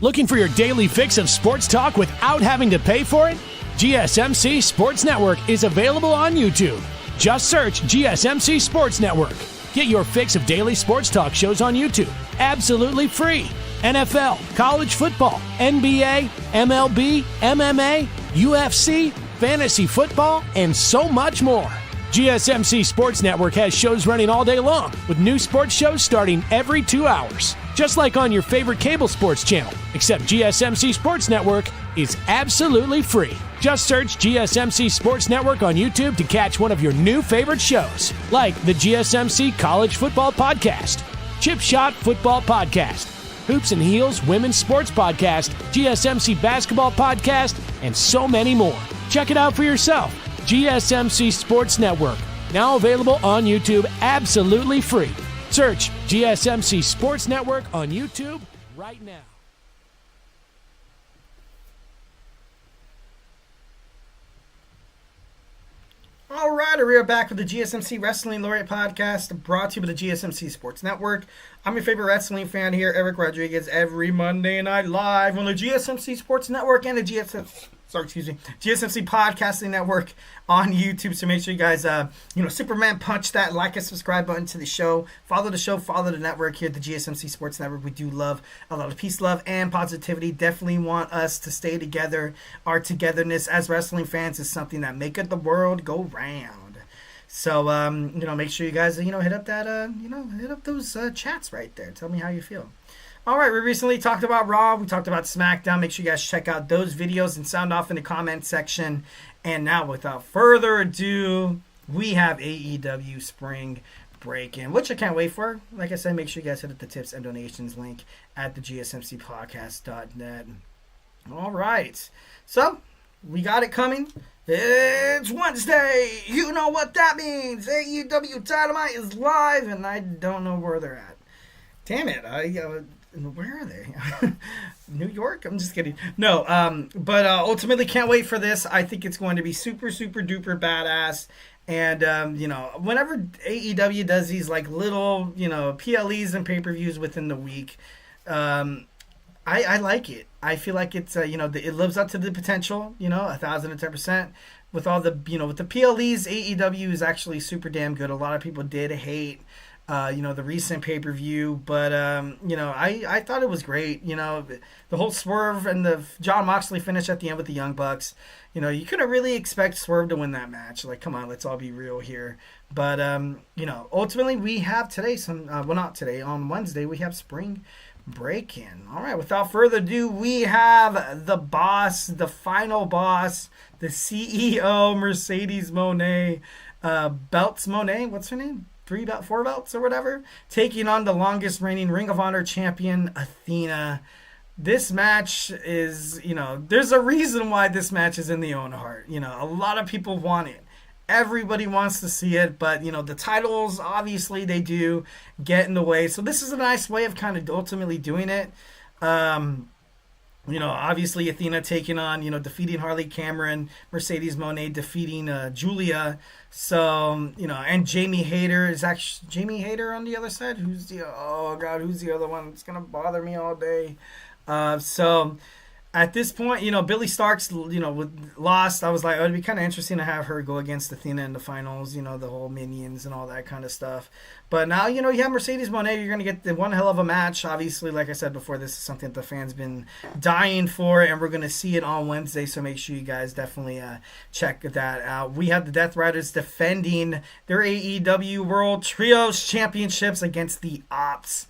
D: Looking for your daily fix of sports talk without having to pay for it? GSMC Sports Network is available on YouTube. Just search GSMC Sports Network. Get your fix of daily sports talk shows on YouTube, absolutely free. NFL, college football, NBA, MLB, MMA, UFC, fantasy football, and so much more. GSMC Sports Network has shows running all day long, with new sports shows starting every 2 hours. Just like on your favorite cable sports channel, except GSMC Sports Network is absolutely free. Just search GSMC Sports Network on YouTube to catch one of your new favorite shows, like the GSMC College Football Podcast, Chip Shot Football Podcast, Hoops and Heels Women's Sports Podcast, GSMC Basketball Podcast, and so many more. Check it out for yourself. GSMC Sports Network, now available on YouTube absolutely free. Search GSMC Sports Network on YouTube right now.
A: All right, we are back with the GSMC Wrestling Laureate podcast, brought to you by the GSMC Sports Network. I'm your favorite wrestling fan here, Eric Rodriguez, every Monday night live on the GSMC Sports Network and the GSMC GSMC Podcasting Network on YouTube. So make sure you guys, Superman punch that like and subscribe button to the show. Follow the show, follow the network here at the GSMC Sports Network. We do love a lot of peace, love, and positivity. Definitely want us to stay together. Our togetherness as wrestling fans is something that maketh the world go round. So, make sure you guys, hit up that, hit up those chats right there. Tell me how you feel. All right, we recently talked about Raw. We talked about Smackdown. Make sure you guys check out those videos and sound off in the comment section. And now, without further ado, we have AEW Spring Break in, which I can't wait for. Like I said, make sure you guys hit up the tips and donations link at the gsmcpodcast.net. All right. So, we got it coming. It's Wednesday. You know what that means. AEW Dynamite is live, and I don't know where they're at. Damn it. Where are they? New York? I'm just kidding. No, but ultimately can't wait for this. I think it's going to be super, super duper badass. And, whenever AEW does these like little, PLEs and pay-per-views within the week, I like it. I feel like it's, it lives up to the potential, 1,010%. With all the, with the PLEs, AEW is actually super damn good. A lot of people did hate the recent pay-per-view, but I thought it was great. The whole Swerve and the Jon Moxley finish at the end with the Young Bucks. You couldn't really expect Swerve to win that match. Like, come on, let's all be real here. But ultimately we have today not today, on Wednesday we have Spring Break in. All right, without further ado, we have the boss, the final boss, the CEO, Mercedes Moné, Belts Moné. What's her name? 4 belts or whatever, taking on the longest reigning Ring of Honor champion, Athena. This match is, there's a reason why this match is in the Owen Hart. A lot of people want it. Everybody wants to see it, but, the titles, obviously, they do get in the way. So this is a nice way of kind of ultimately doing it. Obviously Athena taking on, defeating Harley Cameron, Mercedes Moné defeating Julia. So, and Jamie Hayter is actually Jamie Hayter on the other side. Who's the other one? It's going to bother me all day. So at this point, Billy Starks, lost. I was like, it'd be kind of interesting to have her go against Athena in the finals, the whole minions and all that kind of stuff. But now, you have Mercedes Moné. You're going to get the one hell of a match. Obviously, like I said before, this is something that the fans been dying for, and we're going to see it on Wednesday. So make sure you guys definitely check that out. We have the Death Riders defending their AEW World Trios Championships against the Ops.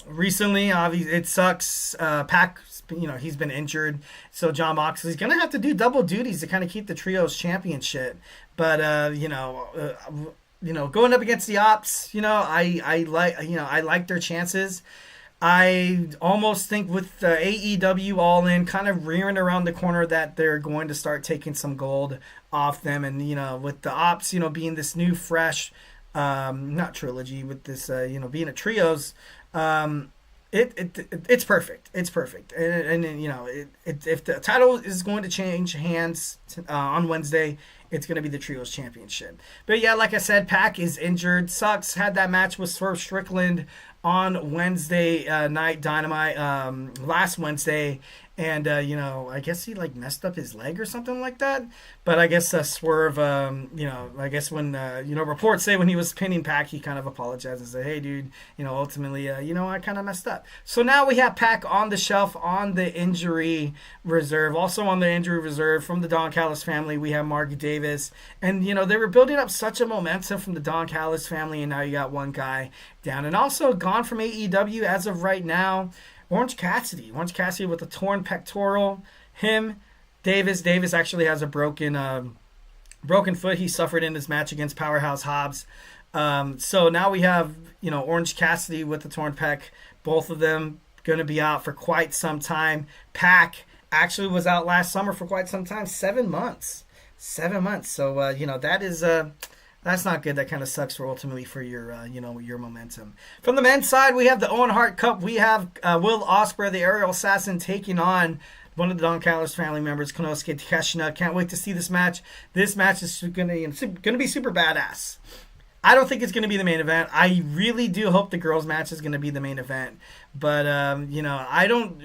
A: Recently, obviously, it sucks. Pac, he's been injured, so Jon Moxley's gonna have to do double duties to kind of keep the Trios Championship. But going up against the Ops, I like their chances. I almost think with the AEW All In kind of rearing around the corner that they're going to start taking some gold off them, and with the Ops, being this new fresh, not trilogy, with this being a trios. It's perfect. It's perfect. And if the title is going to change hands on Wednesday, it's going to be the Trios Championship. But yeah, like I said, Pac is injured. Sucks. Had that match with Swerve Strickland on Wednesday night Dynamite last Wednesday. And, I guess he, messed up his leg or something like that. But I guess Swerve, I guess when, reports say when he was pinning Pac, he kind of apologized and said, hey, dude, ultimately, I kind of messed up. So now we have Pac on the shelf on the injury reserve. Also on the injury reserve from the Don Callis family, we have Mark Davis. And, they were building up such a momentum from the Don Callis family, and now you got one guy down. And also gone from AEW as of right now, Orange Cassidy with a torn pectoral. Davis actually has a broken foot he suffered in his match against Powerhouse Hobbs. So now we have, Orange Cassidy with the torn pec. Both of them going to be out for quite some time. Pac actually was out last summer for quite some time, 7 months. 7 months. So, that is... That's not good. That kind of sucks ultimately for your, your momentum. From the men's side, we have the Owen Hart Cup. We have Will Ospreay, the aerial assassin, taking on one of the Don Callis family members, Konosuke Takeshita. Can't wait to see this match. This match is going to be super badass. I don't think it's going to be the main event. I really do hope the girls' match is going to be the main event. But, I don't,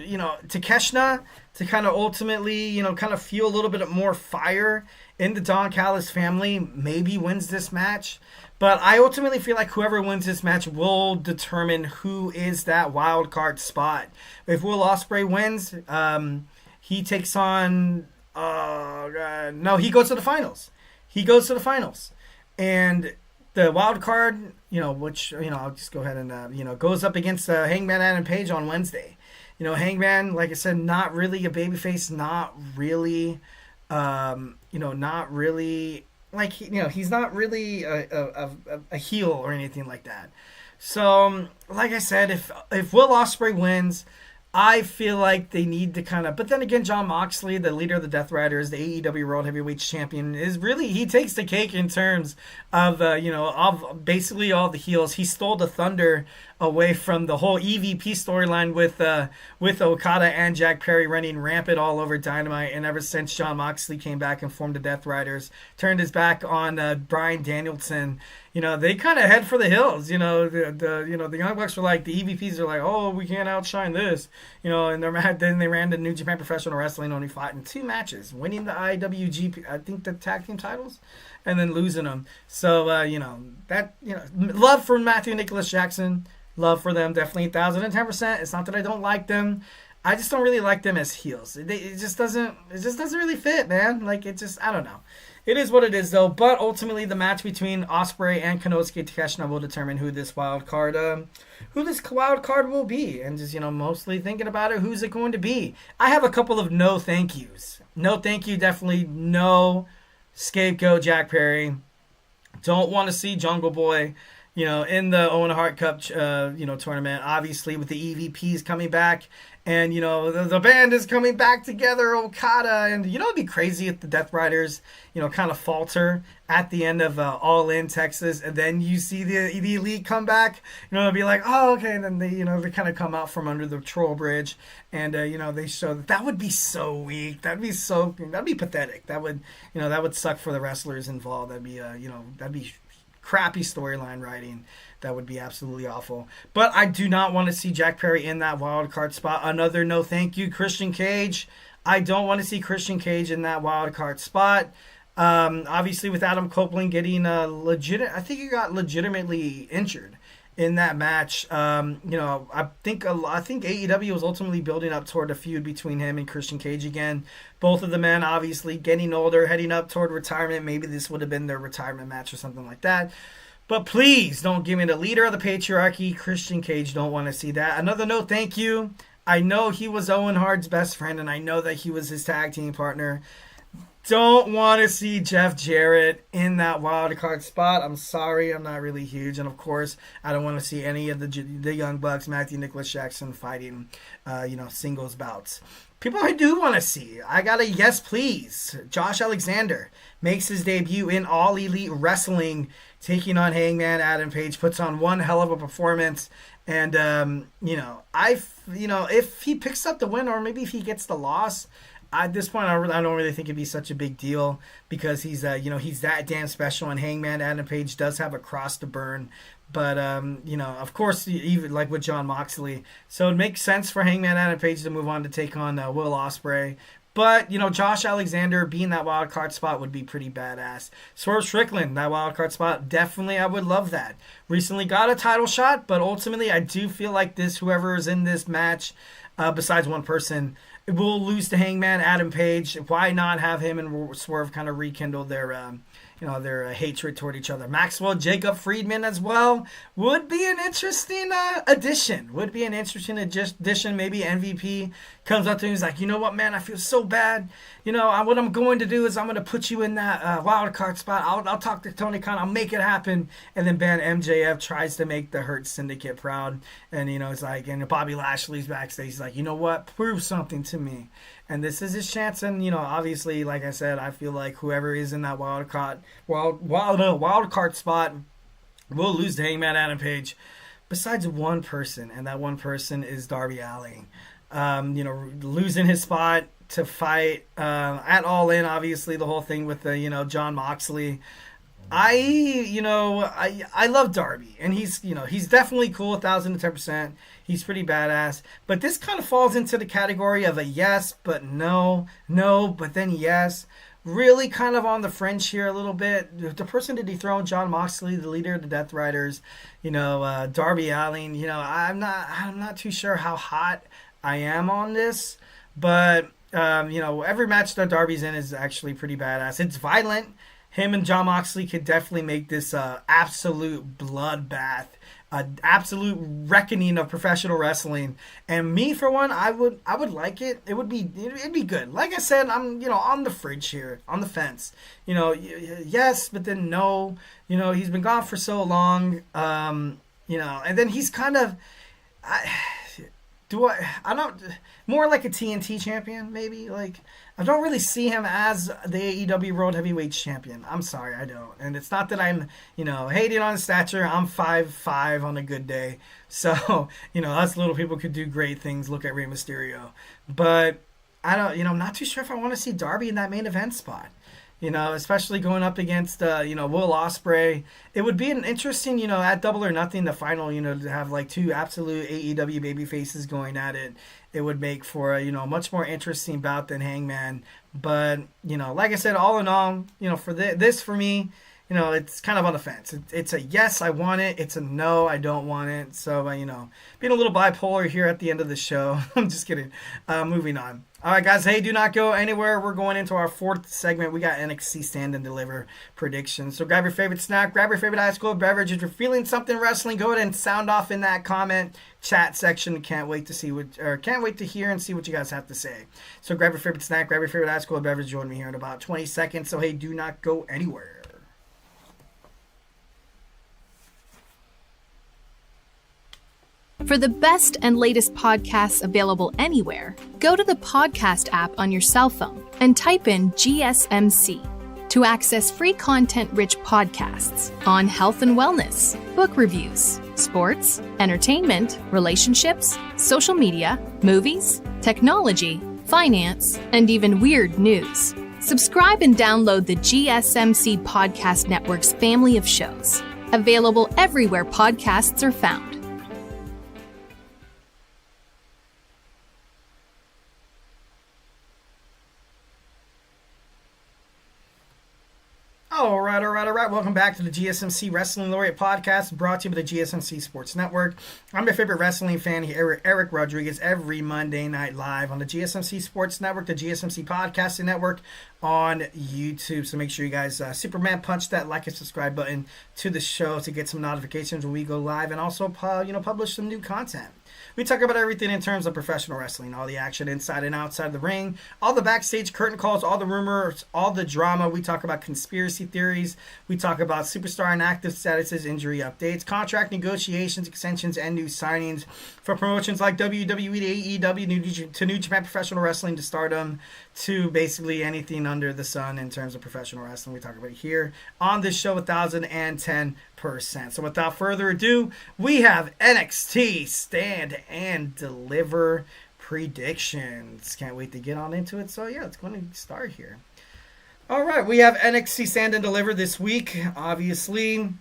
A: Takeshna, to kind of ultimately, kind of feel a little bit more fire in the Don Callis family, maybe wins this match. But I ultimately feel like whoever wins this match will determine who is that wild card spot. If Will Ospreay wins, he takes on... he goes to the finals. And the wild card, which, I'll just go ahead and, goes up against Hangman Adam Page on Wednesday. Hangman, like I said, not really a babyface, not really, not really... he's not really a heel or anything like that. So, like I said, if Will Ospreay wins, I feel like they need to kind of... But then again, Jon Moxley, the leader of the Death Riders, the AEW World Heavyweight Champion, is really... He takes the cake in terms of, of basically all the heels. He stole the thunder away from the whole EVP storyline with Okada and Jack Perry running rampant all over Dynamite. And ever since Jon Moxley came back and formed the Death Riders, turned his back on Bryan Danielson, they kind of head for the hills. The Young Bucks were like, the EVPs are like, oh, we can't outshine this. And they're mad. Then they ran to New Japan Professional Wrestling, only fought in 2 matches, winning the IWGP, I think the tag team titles, and then losing them. So, love for Matthew Nicholas Jackson. Love for them, definitely 1,010%. It's not that I don't like them. I just don't really like them as heels. It just doesn't really fit, man. I don't know. It is what it is, though. But ultimately, the match between Ospreay and Konosuke Takeshita will determine who this wild card will be. And just, mostly thinking about it, who's it going to be? I have a couple of no thank yous. No thank you, definitely no scapegoat Jack Perry. Don't want to see Jungle Boy, in the Owen Hart Cup, tournament. Obviously, with the EVPs coming back. And, the band is coming back together, Okada. And, it'd be crazy if the Death Riders, kind of falter at the end of All In Texas. And then you see the Elite come back. It'll be like, oh, okay. And then they kind of come out from under the troll bridge. And, they show that would be so weak. That'd be pathetic. That would suck for the wrestlers involved. That'd be crappy storyline writing. That would be absolutely awful. But I do not want to see Jack Perry in that wild card spot. Another no thank you, Christian Cage. I don't want to see Christian Cage in that wild card spot. Obviously, with Adam Copeland getting I think he got legitimately injured in that match. I think AEW was ultimately building up toward a feud between him and Christian Cage again. Both of the men obviously getting older, heading up toward retirement. Maybe this would have been their retirement match or something like that. But please don't give me the leader of the patriarchy, Christian Cage. Don't want to see that. Another no thank you. I know he was Owen Hart's best friend, and I know that he was his tag team partner. Don't want to see Jeff Jarrett in that wild card spot. I'm sorry, I'm not really huge. And of course, I don't want to see any of the Young Bucks, Matthew Nicholas Jackson fighting, singles bouts. People I do want to see. I got a yes, please. Josh Alexander makes his debut in All Elite Wrestling, taking on Hangman Adam Page. Puts on one hell of a performance. And, if he picks up the win or maybe if he gets the loss, at this point, I don't really think it'd be such a big deal because he's that damn special. And Hangman Adam Page does have a cross to burn. But, of course, even like with Jon Moxley. So it makes sense for Hangman Adam Page to move on to take on Will Ospreay. But, Josh Alexander being that wild card spot would be pretty badass. Swerve Strickland, that wild card spot, definitely I would love that. Recently got a title shot, but ultimately I do feel like whoever is in this match, besides one person, will lose to Hangman Adam Page. Why not have him and Swerve kind of rekindle their hatred toward each other? Maxwell Jacob Friedman as well would be an interesting addition. Maybe MVP comes up to him and he's like, you know what, man, I feel so bad. What I'm going to do is I'm going to put you in that wild card spot. I'll talk to Tony Khan. I'll make it happen. And then MJF tries to make the Hurt Syndicate proud. And, it's like, and Bobby Lashley's backstage. He's like, you know what? Prove something to me. And this is his chance. And, obviously, like I said, I feel like whoever is in that wild card spot will lose to Hangman Adam Page. Besides one person, and that one person is Darby Allin. Losing his spot to fight at All In, obviously, the whole thing with Jon Moxley. I love Darby, and he's definitely cool, 1,010%. He's pretty badass. But this kind of falls into the category of a yes, but no, but then yes. Really kind of on the fringe here a little bit. The person to dethrone Jon Moxley, the leader of the Death Riders, Darby Allin. I'm not too sure how hot I am on this, but every match that Darby's in is actually pretty badass. It's violent. Him and Jon Moxley could definitely make this absolute bloodbath, an absolute reckoning of professional wrestling. And me, for one, I would like it. It'd be good. Like I said, I'm on the fridge here, on the fence. Yes, but then no. He's been gone for so long. And then he's kind of. I don't more like a TNT champion maybe. Like, I don't really see him as the AEW World Heavyweight Champion. I'm sorry, I don't. And it's not that I'm hating on his stature. I'm 5'5" on a good day, so us little people could do great things. Look at Rey Mysterio, but I don't. I'm not too sure if I want to see Darby in that main event spot. Especially going up against, Will Ospreay. It would be an interesting, at Double or Nothing, the final, to have like two absolute AEW baby faces going at it. It would make for a, much more interesting bout than Hangman. But, like I said, all in all, for this for me, it's kind of on the fence. It's a yes, I want it. It's a no, I don't want it. So, being a little bipolar here at the end of the show. I'm just kidding. Moving on. All right, guys. Hey, do not go anywhere. We're going into our fourth segment. We got NXT Stand and Deliver predictions. So grab your favorite snack, grab your favorite ice cold beverage. If you're feeling something wrestling, go ahead and sound off in that comment chat section. Can't wait to hear and see what you guys have to say. So grab your favorite snack, grab your favorite ice cold beverage. Join me here in about 20 seconds. So hey, do not go anywhere.
E: For the best and latest podcasts available anywhere, go to the podcast app on your cell phone and type in GSMC to access free content-rich podcasts on health and wellness, book reviews, sports, entertainment, relationships, social media, movies, technology, finance, and even weird news. Subscribe and download the GSMC Podcast Network's family of shows, available everywhere podcasts are found.
A: All right. Welcome back to the GSMC Wrestling Laureate podcast, brought to you by the GSMC Sports Network. I'm your favorite wrestling fan here, Eric Rodriguez, every Monday night live on the GSMC Sports Network, the GSMC Podcasting Network on YouTube. So make sure you guys Superman punch that like and subscribe button to the show to get some notifications when we go live, and also publish some new content. We talk about everything in terms of professional wrestling, all the action inside and outside the ring, all the backstage curtain calls, all the rumors, all the drama. We talk about conspiracy theories. We talk about superstar and active statuses, injury updates, contract negotiations, extensions, and new signings for promotions like WWE to AEW to New Japan Professional Wrestling to Stardom to basically anything under the sun in terms of professional wrestling. We talk about it here on this show 1,010%. So without further ado, we have NXT Stand and Deliver predictions. Can't wait to get on into it. So yeah, it's going to start here. All right, we have NXT Stand and Deliver this week. Obviously,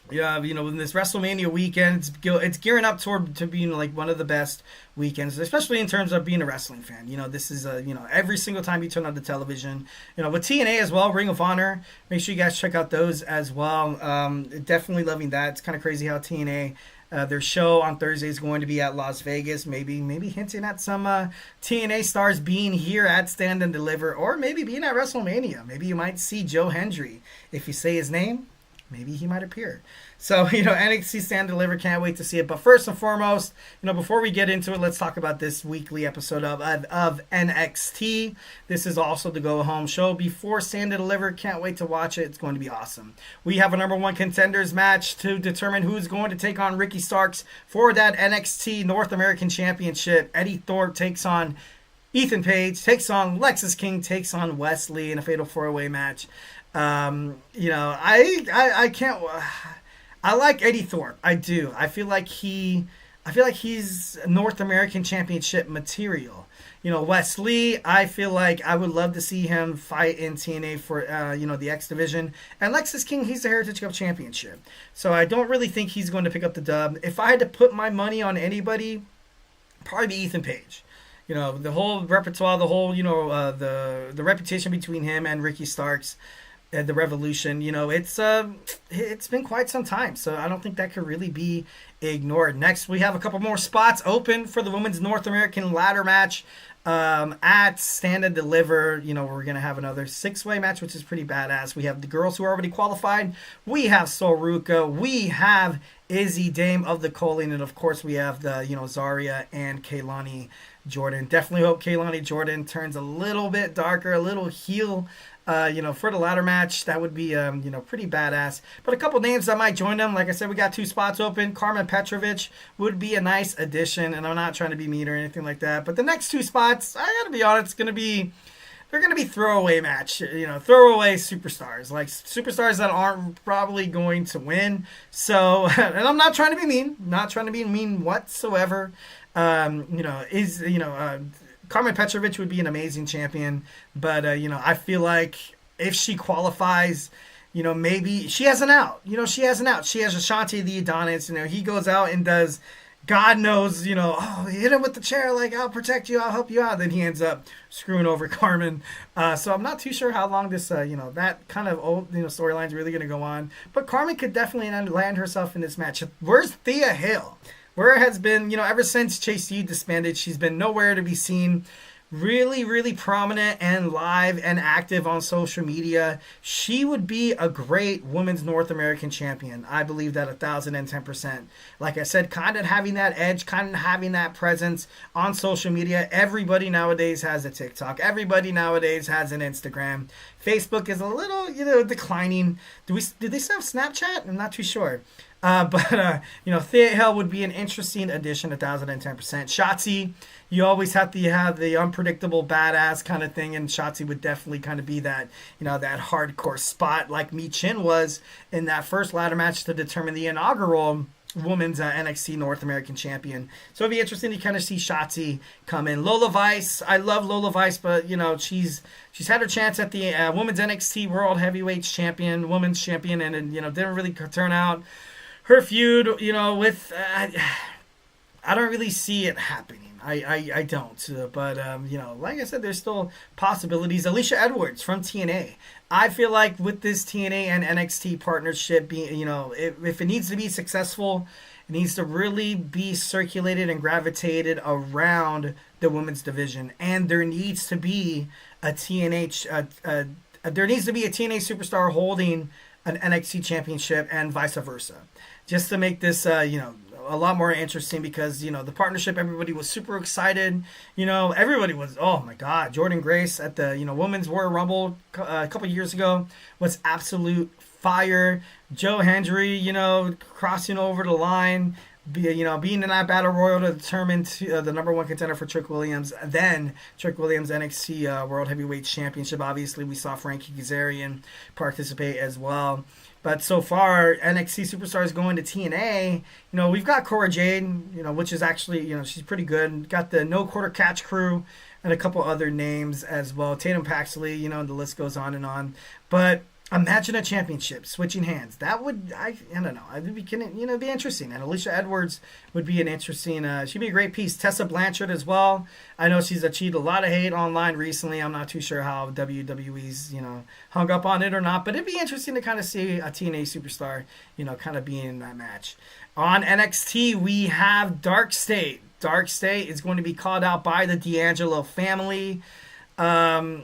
A: yeah, in this WrestleMania weekend, it's gearing up to being like one of the best weekends, especially in terms of being a wrestling fan. This is every single time you turn on the television. With TNA as well, Ring of Honor. Make sure you guys check out those as well. Definitely loving that. It's kind of crazy how TNA. Their show on Thursday is going to be at Las Vegas, maybe hinting at some TNA stars being here at Stand and Deliver, or maybe being at WrestleMania. Maybe you might see Joe Hendry. If you say his name, maybe he might appear. So, NXT Stand and Deliver, can't wait to see it. But first and foremost, before we get into it, let's talk about this weekly episode of NXT. This is also the go-home show before Stand and Deliver. Can't wait to watch it. It's going to be awesome. We have a number one contenders match to determine who's going to take on Ricky Starks for that NXT North American Championship. Eddie Thorpe takes on Ethan Page, takes on Lexis King, takes on Wesley in a fatal four-way match. I can't. I like Eddie Thorpe. I do. I feel like he I feel like he's North American Championship material. Wes Lee, I feel like I would love to see him fight in TNA for, the X Division. And Lexus King, he's the Heritage Cup Championship. So I don't really think he's going to pick up the dub. If I had to put my money on anybody, probably be Ethan Page. The whole repertoire, the whole, the reputation between him and Ricky Starks, the Revolution, it's been quite some time. So I don't think that could really be ignored. Next, we have a couple more spots open for the Women's North American ladder match at Stand and Deliver. We're going to have another 6-way match, which is pretty badass. We have the girls who are already qualified. We have Soruka. We have Izzy, Dame of the Colleen. And, of course, we have the, Zarya and Kaylani Jordan. Definitely hope Kaylani Jordan turns a little bit darker, a little heel. For the ladder match, that would be, pretty badass. But a couple names that might join them. Like I said, we got 2 spots open. Carmen Petrovic would be a nice addition, and I'm not trying to be mean or anything like that. But the next 2 spots, I gotta be honest, they're gonna be throwaway match. Throwaway superstars, like superstars that aren't probably going to win. So, and I'm not trying to be mean, whatsoever. Carmen Petrovic would be an amazing champion, but, I feel like if she qualifies, maybe she has an out. She has Ashanti the Adonis. He goes out and does, God knows, hit him with the chair, like, I'll protect you, I'll help you out. Then he ends up screwing over Carmen. So I'm not too sure how long this, that kind of old, storyline is really going to go on. But Carmen could definitely land herself in this match. Where's Thea Hale? Where has been, ever since Chase U disbanded, she's been nowhere to be seen. Really, really prominent and live and active on social media. She would be a great Women's North American champion. I believe that 1,010%. Like I said, kind of having that edge, kind of having that presence on social media. Everybody nowadays has a TikTok. Everybody nowadays has an Instagram. Facebook is a little, declining. Do they still have Snapchat? I'm not too sure. But Thea Hale would be an interesting addition, 1,010%. Shotzi, you always have to have the unpredictable badass kind of thing, and Shotzi would definitely kind of be that, that hardcore spot like Mi Chin was in that first ladder match to determine the inaugural Women's NXT North American Champion. So it'd be interesting to kind of see Shotzi come in. Lola Vice, I love Lola Vice, but she's had her chance at the Women's NXT World Heavyweight Champion, Women's Champion, and didn't really turn out. Her feud, with I don't really see it happening. I don't. But like I said, there's still possibilities. Alicia Edwards from TNA. I feel like with this TNA and NXT partnership being, if it needs to be successful, it needs to really be circulated and gravitated around the women's division, and there needs to be a TNA superstar holding an NXT championship and vice versa, just to make this a lot more interesting, because the partnership, everybody was super excited. Everybody was, oh my god, Jordynne Grace at the Women's Royal Rumble a couple years ago was absolute fire. Joe Hendry crossing over the line, being in that battle royal to determine the number 1 contender for Trick Williams, then Trick Williams NXT World Heavyweight Championship. Obviously, we saw Frankie Kazarian participate as well. But so far, NXT superstars going to TNA. We've got Cora Jade, which is actually, she's pretty good. Got the No Quarter Catch crew and a couple other names as well. Tatum Paxley, the list goes on and on. But imagine a championship switching hands. That would, I don't know. It'd be, be interesting. And Alicia Edwards would be an interesting, she'd be a great piece. Tessa Blanchard as well. I know she's achieved a lot of hate online recently. I'm not too sure how WWE's, hung up on it or not. But it'd be interesting to kind of see a TNA superstar, kind of being in that match. On NXT, we have Dark State. Dark State is going to be called out by the D'Angelo family. Dark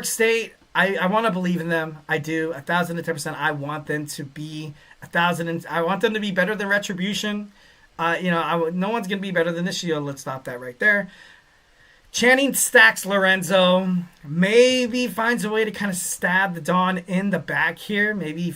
A: State, I want to believe in them. I do. 1,010%. I want them to be 1,000. I want them to be better than Retribution. No one's going to be better than the Shield. Let's stop that right there. Channing Stacks Lorenzo maybe finds a way to kind of stab the Dawn in the back here. Maybe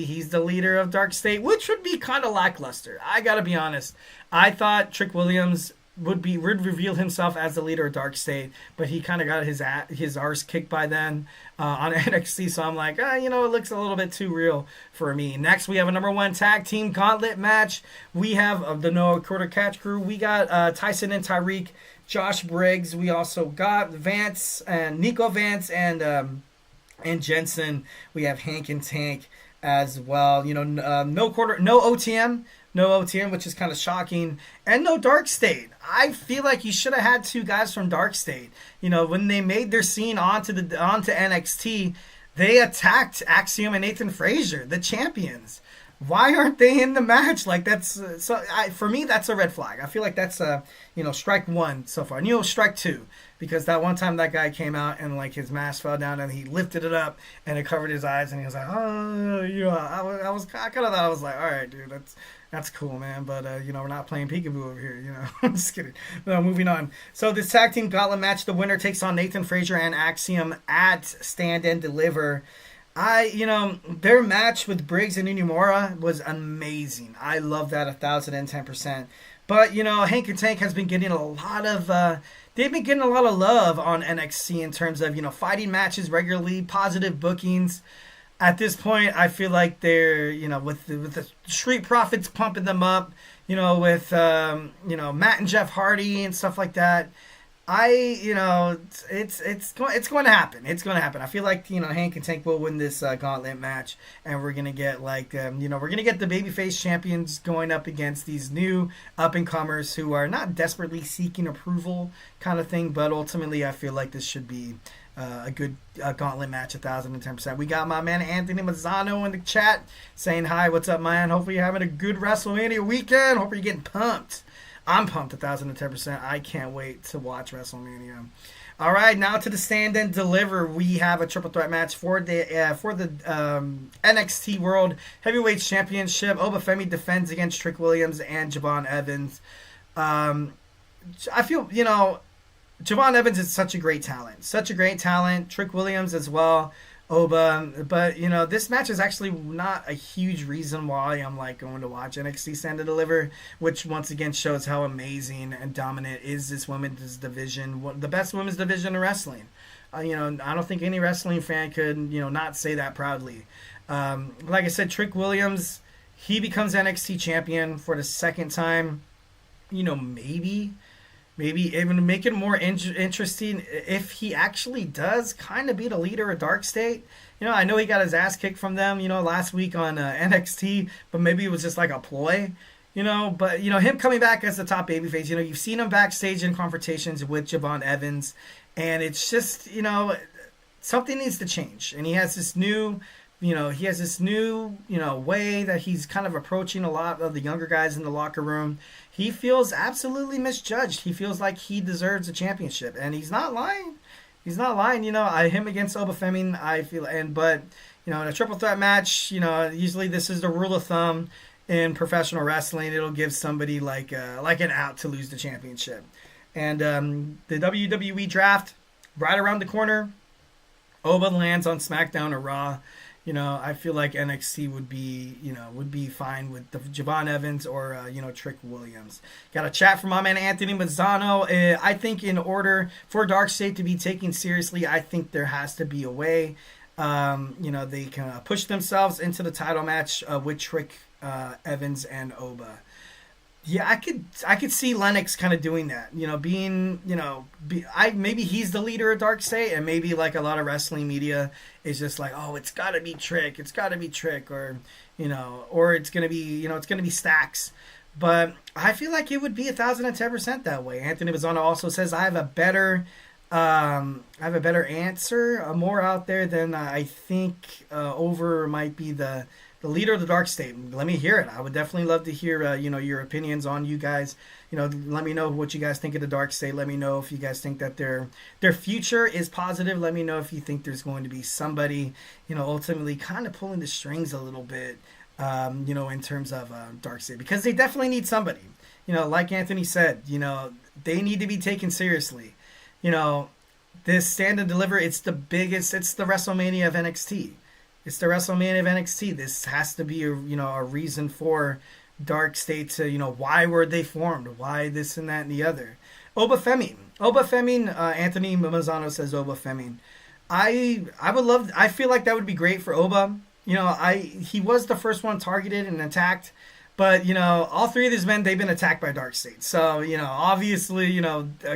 A: he's the leader of Dark State, which would be kind of lackluster. I got to be honest. I thought Trick Williams would reveal himself as the leader of Dark State, but he kind of got his arse kicked by then on NXT. So I'm like, it looks a little bit too real for me. Next, we have a number 1 tag team gauntlet match. We have the No Quarter Catch Crew. We got Tyson and Tyreek, Josh Briggs. We also got Vance and Nico Vance and Jensen. We have Hank and Tank as well. No OTM, which is kind of shocking, and no Dark State. I feel like you should have had 2 guys from Dark State. When they made their scene onto NXT, they attacked Axiom and Nathan Frazier, the champions. Why aren't they in the match? Like, for me, that's a red flag. I feel like that's strike 1 so far. Strike 2, because that one time that guy came out and like his mask fell down and he lifted it up and it covered his eyes and he was like, I kind of thought, I was like, all right, dude, that's cool, man. But we're not playing peekaboo over here. I'm just kidding. No, moving on. So this tag team gauntlet match, the winner takes on Nathan Frazier and Axiom at Stand and Deliver. Their match with Briggs and Inumura was amazing. I love that 1,010%. But, Hank and Tank has been getting a lot of, they've been getting a lot of love on NXT in terms of, fighting matches regularly, positive bookings. At this point, I feel like they're, with the Street Profits pumping them up, with, Matt and Jeff Hardy and stuff like that. It's going to happen. It's going to happen. I feel like, Hank and Tank will win this gauntlet match, and we're going to get we're going to get the babyface champions going up against these new up-and-comers who are not desperately seeking approval kind of thing, but ultimately I feel like this should be a good gauntlet match, 1,010%. We got my man Anthony Mazzano in the chat saying, hi, what's up, man? Hopefully you're having a good WrestleMania weekend. Hopefully you're getting pumped. I'm pumped 1,010%. I can't wait to watch WrestleMania. All right, now to the Stand and Deliver. We have a triple threat match for the NXT World Heavyweight Championship. Obafemi defends against Trick Williams and Javon Evans. I feel, Javon Evans is such a great talent. Trick Williams as well. Oba, but this match is actually not a huge reason why I'm going to watch NXT Stand and Deliver, which once again shows how amazing and dominant is this women's division, the best women's division in wrestling. I don't think any wrestling fan could not say that proudly. Like I said, Trick Williams, he becomes NXT champion for the second time. Maybe even make it more interesting if he actually does kind of be the leader of Dark State. I know he got his ass kicked from them, last week on NXT, but maybe it was just like a ploy, But, him coming back as the top babyface, you've seen him backstage in confrontations with Javon Evans, and it's just, something needs to change. And he has this new way that he's kind of approaching a lot of the younger guys in the locker room. He feels absolutely misjudged. He feels like he deserves a championship, and he's not lying. Him against Obafemi, I feel, but in a triple threat match, usually this is the rule of thumb in professional wrestling. It'll give somebody like an out to lose the championship. And the WWE draft right around the corner. Oba lands on Smackdown or Raw. I feel like NXT would be fine with the Javon Evans or Trick Williams. Got a chat from my man Anthony Mazzano. I think in order for Dark State to be taken seriously, I think there has to be a way. They can push themselves into the title match with Trick Evans and Oba. Yeah, I could see Lennox kind of doing that. Maybe he's the leader of Dark State, and maybe like a lot of wrestling media is just like, oh, it's got to be Trick, or it's gonna be Stacks. But I feel like it would be 1,010% that way. Anthony Mazzano also says I have a better answer, more out there than I think. Over might be the leader of the Dark State. Let me hear it. I would definitely love to hear your opinions on you guys. Let me know what you guys think of the Dark State. Let me know if you guys think that their future is positive. Let me know if you think there's going to be somebody ultimately kind of pulling the strings a little bit in terms of Dark State, because they definitely need somebody. Like Anthony said, they need to be taken seriously. This Stand and Deliver, it's the WrestleMania of NXT. It's the WrestleMania of NXT. This has to be a reason for dark state to, why were they formed? Why this and that and the other? Oba Femi, Anthony Mazzano says Oba Femi. I feel like that would be great for Oba. He was the first one targeted and attacked, but, all three of these men, they've been attacked by dark states. So, obviously,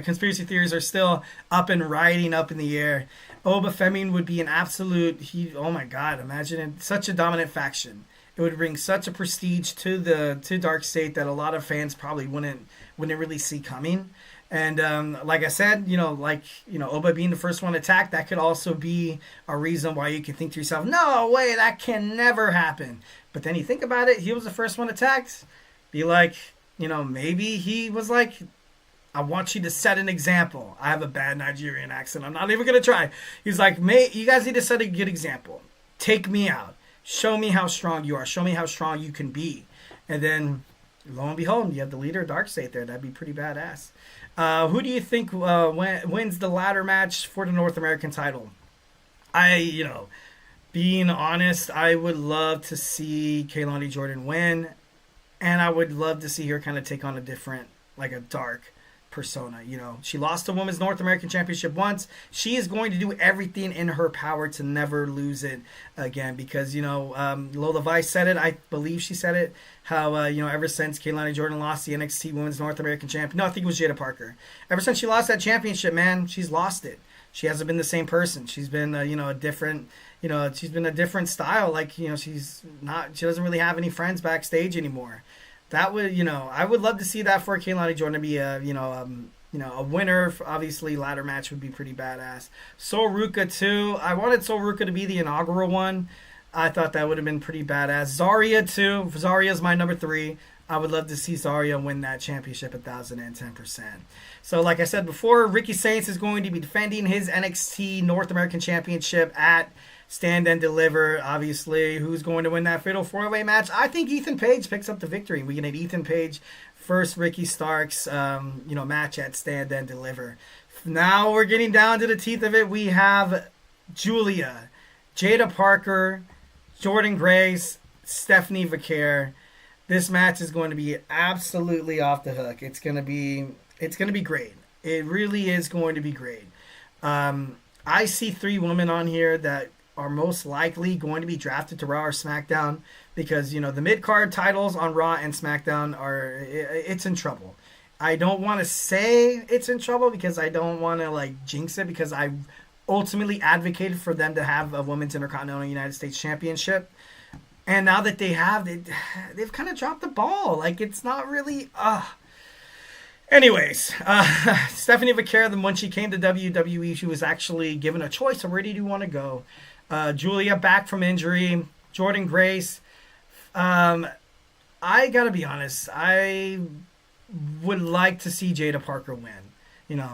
A: conspiracy theories are still up and riding up in the air. Oba Femi would be an absolute, oh my God, imagine it, such a dominant faction. It would bring such a prestige to dark state that a lot of fans probably wouldn't really see coming. And like I said, Oba being the first one attacked, that could also be a reason why you can think to yourself, no way, that can never happen. But then you think about it, he was the first one attacked. Be like, maybe he was like, I want you to set an example. I have a bad Nigerian accent. I'm not even going to try. He's like, you guys need to set a good example. Take me out. Show me how strong you are. Show me how strong you can be. And then, lo and behold, you have the leader of Darkseid there. That'd be pretty badass. Who do you think wins the ladder match for the North American title? Being honest, I would love to see Kaylani Jordan win. And I would love to see her kind of take on a different, like a dark persona. She lost the Women's North American Championship once. She is going to do everything in her power to never lose it again, because Lola Vice said it, I believe she said it, how ever since Kaylani Jordan lost the NXT Women's North American Champion, no, I think it was Jada Parker, ever since she lost that championship, man, she's lost it. She hasn't been the same person. She's been a different she's been a different style. Like, she doesn't really have any friends backstage anymore. That would, I would love to see that for Kaylani Jordan to be a winner. Obviously, ladder match would be pretty badass. Sol Ruka too. I wanted Sol Ruka to be the inaugural one. I thought that would have been pretty badass. Zarya too. Zarya's my number 3. I would love to see Zarya win that championship 1,010%. So, like I said before, Ricky Saints is going to be defending his NXT North American Championship at Stand and Deliver. Obviously, who's going to win that Fatal 4-Way match? I think Ethan Page picks up the victory. We get an Ethan Page versus Ricky Starks, match at Stand and Deliver. Now we're getting down to the teeth of it. We have Julia, Jada Parker, Jordan Grace, Stephanie Vaquer. This match is going to be absolutely off the hook. It's going to be great. It really is going to be great. I see 3 women on here that are most likely going to be drafted to Raw or SmackDown, because the mid-card titles on Raw and SmackDown it's in trouble. I don't want to say it's in trouble because I don't want to jinx it, because I ultimately advocated for them to have a Women's Intercontinental United States Championship. And now that they have, they've kind of dropped the ball. It's not really... Anyways, Stephanie Vaquer, when she came to WWE, she was actually given a choice of where do you want to go. Julia back from injury. Jordan Grace. I got to be honest. I would like to see Jada Parker win.